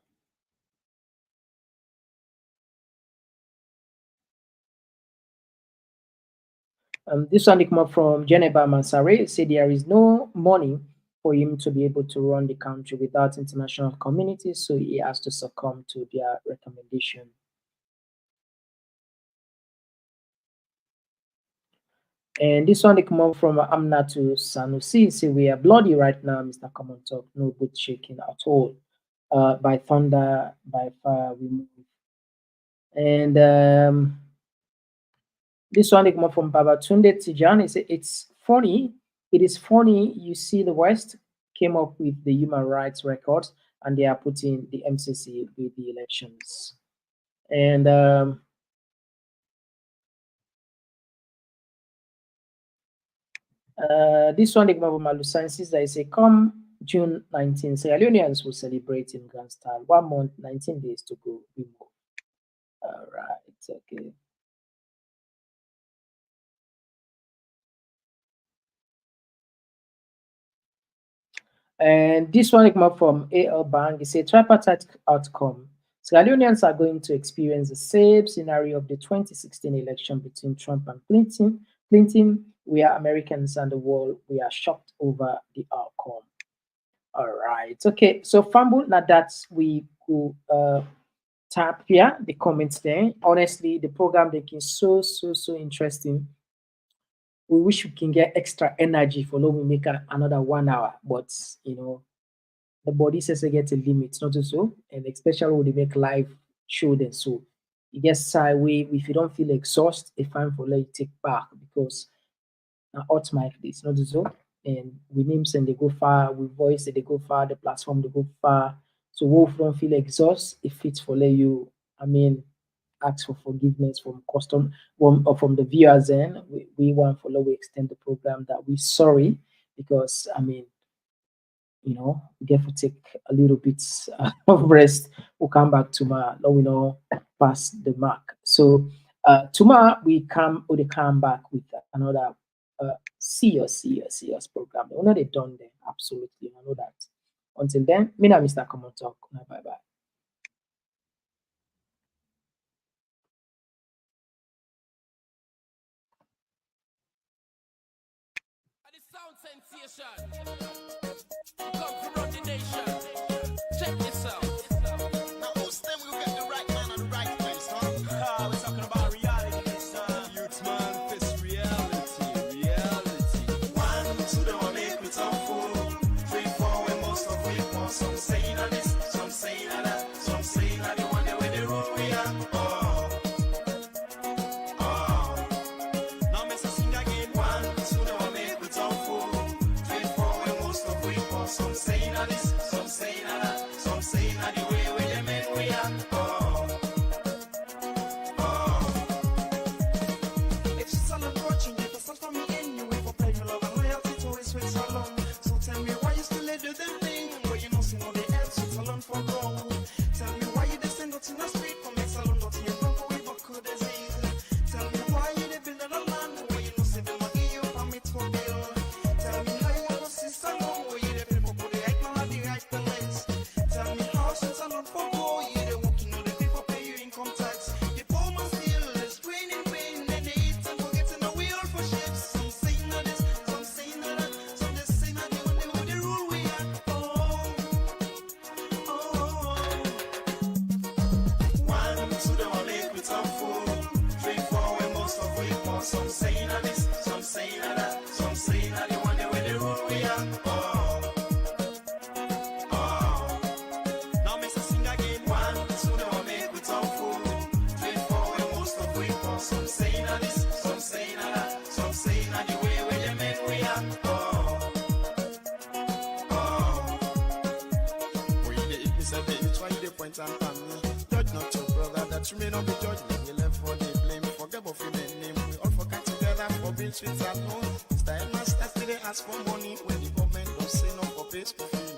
This one come up from Geneva Mansare. Say there is no money for him to be able to run the country without international community, so he has to succumb to their recommendation. And this one they come up from Amna to Sanusi. Say we are bloody right now, Mr. Komon-Tok. No boot shaking at all. By thunder, by fire, we move. And this one they come up from Babatunde Tijani. Say it's funny. It is funny. You see, the West came up with the human rights records, and they are putting the MCC with the elections. And this one, the Malu Sciences, they say, come June 19, Sierra Leoneans will celebrate in grand style. 1 month, 19 days to go. We move. All right, okay. And this one come up from AL Bank. It says tripartite outcome. Sierra Leoneans are going to experience the same scenario of the 2016 election between Trump and Clinton. We are Americans and the world. We are shocked over the outcome. All right. Okay. So Fumble, now that we could tap here the comments there. Honestly, the program making so interesting. We wish we can get extra energy for when we make another 1 hour, but you know, the body says they get a limit, not so, and especially when they make live show then so you get sideway if you don't feel exhausted, it's fine for let you take back because hot mic this, not so, and with names and they go far, with voice they go far, the platform they go far. So if you don't feel exhausted, it fits for let you, I mean, ask for forgiveness from from the viewers. And we want for we extend the program that we sorry because I mean, you know, we get to take a little bit of rest. We'll come back tomorrow. Let we know pass the mark. So tomorrow we come back with another serious program. We're not done there. Absolutely, I know that. Until then, me and Mr. Komon-Tok. Bye bye. Sensation. Come to run the nation. Check this out. Now, then we'll get the right man at the right place, huh? We're talking about reality, son. Youth man, this reality. 1 to the 1, make me talk full. 3, 4, when most of we want. Some saying that this, some saying that, some saying that the one that with the rule we are. Now, Mr. Sing again. 1 to the 1, make me talk full. 3, 4, when most of we want. Some say without food. 3, 4 when most of we poor. Some saying a this, some saying a that, some saying a the one way they rule we are. Now Mr. Sing again. 1, 2 they want make without food. 3, 4 when most of we poor. Some saying a this, some saying a that, some saying a the way where they make we are. We the eat me say baby try the point and family. Judge not your brother that you may not be judged. We left for the blame. Forget about the name. We all forget together for being streets at home. Style masters today ask for money when the government don't say no for base for free.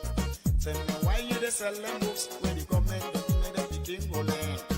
Tell me why you they sell them books when the government don't make them begin rolling.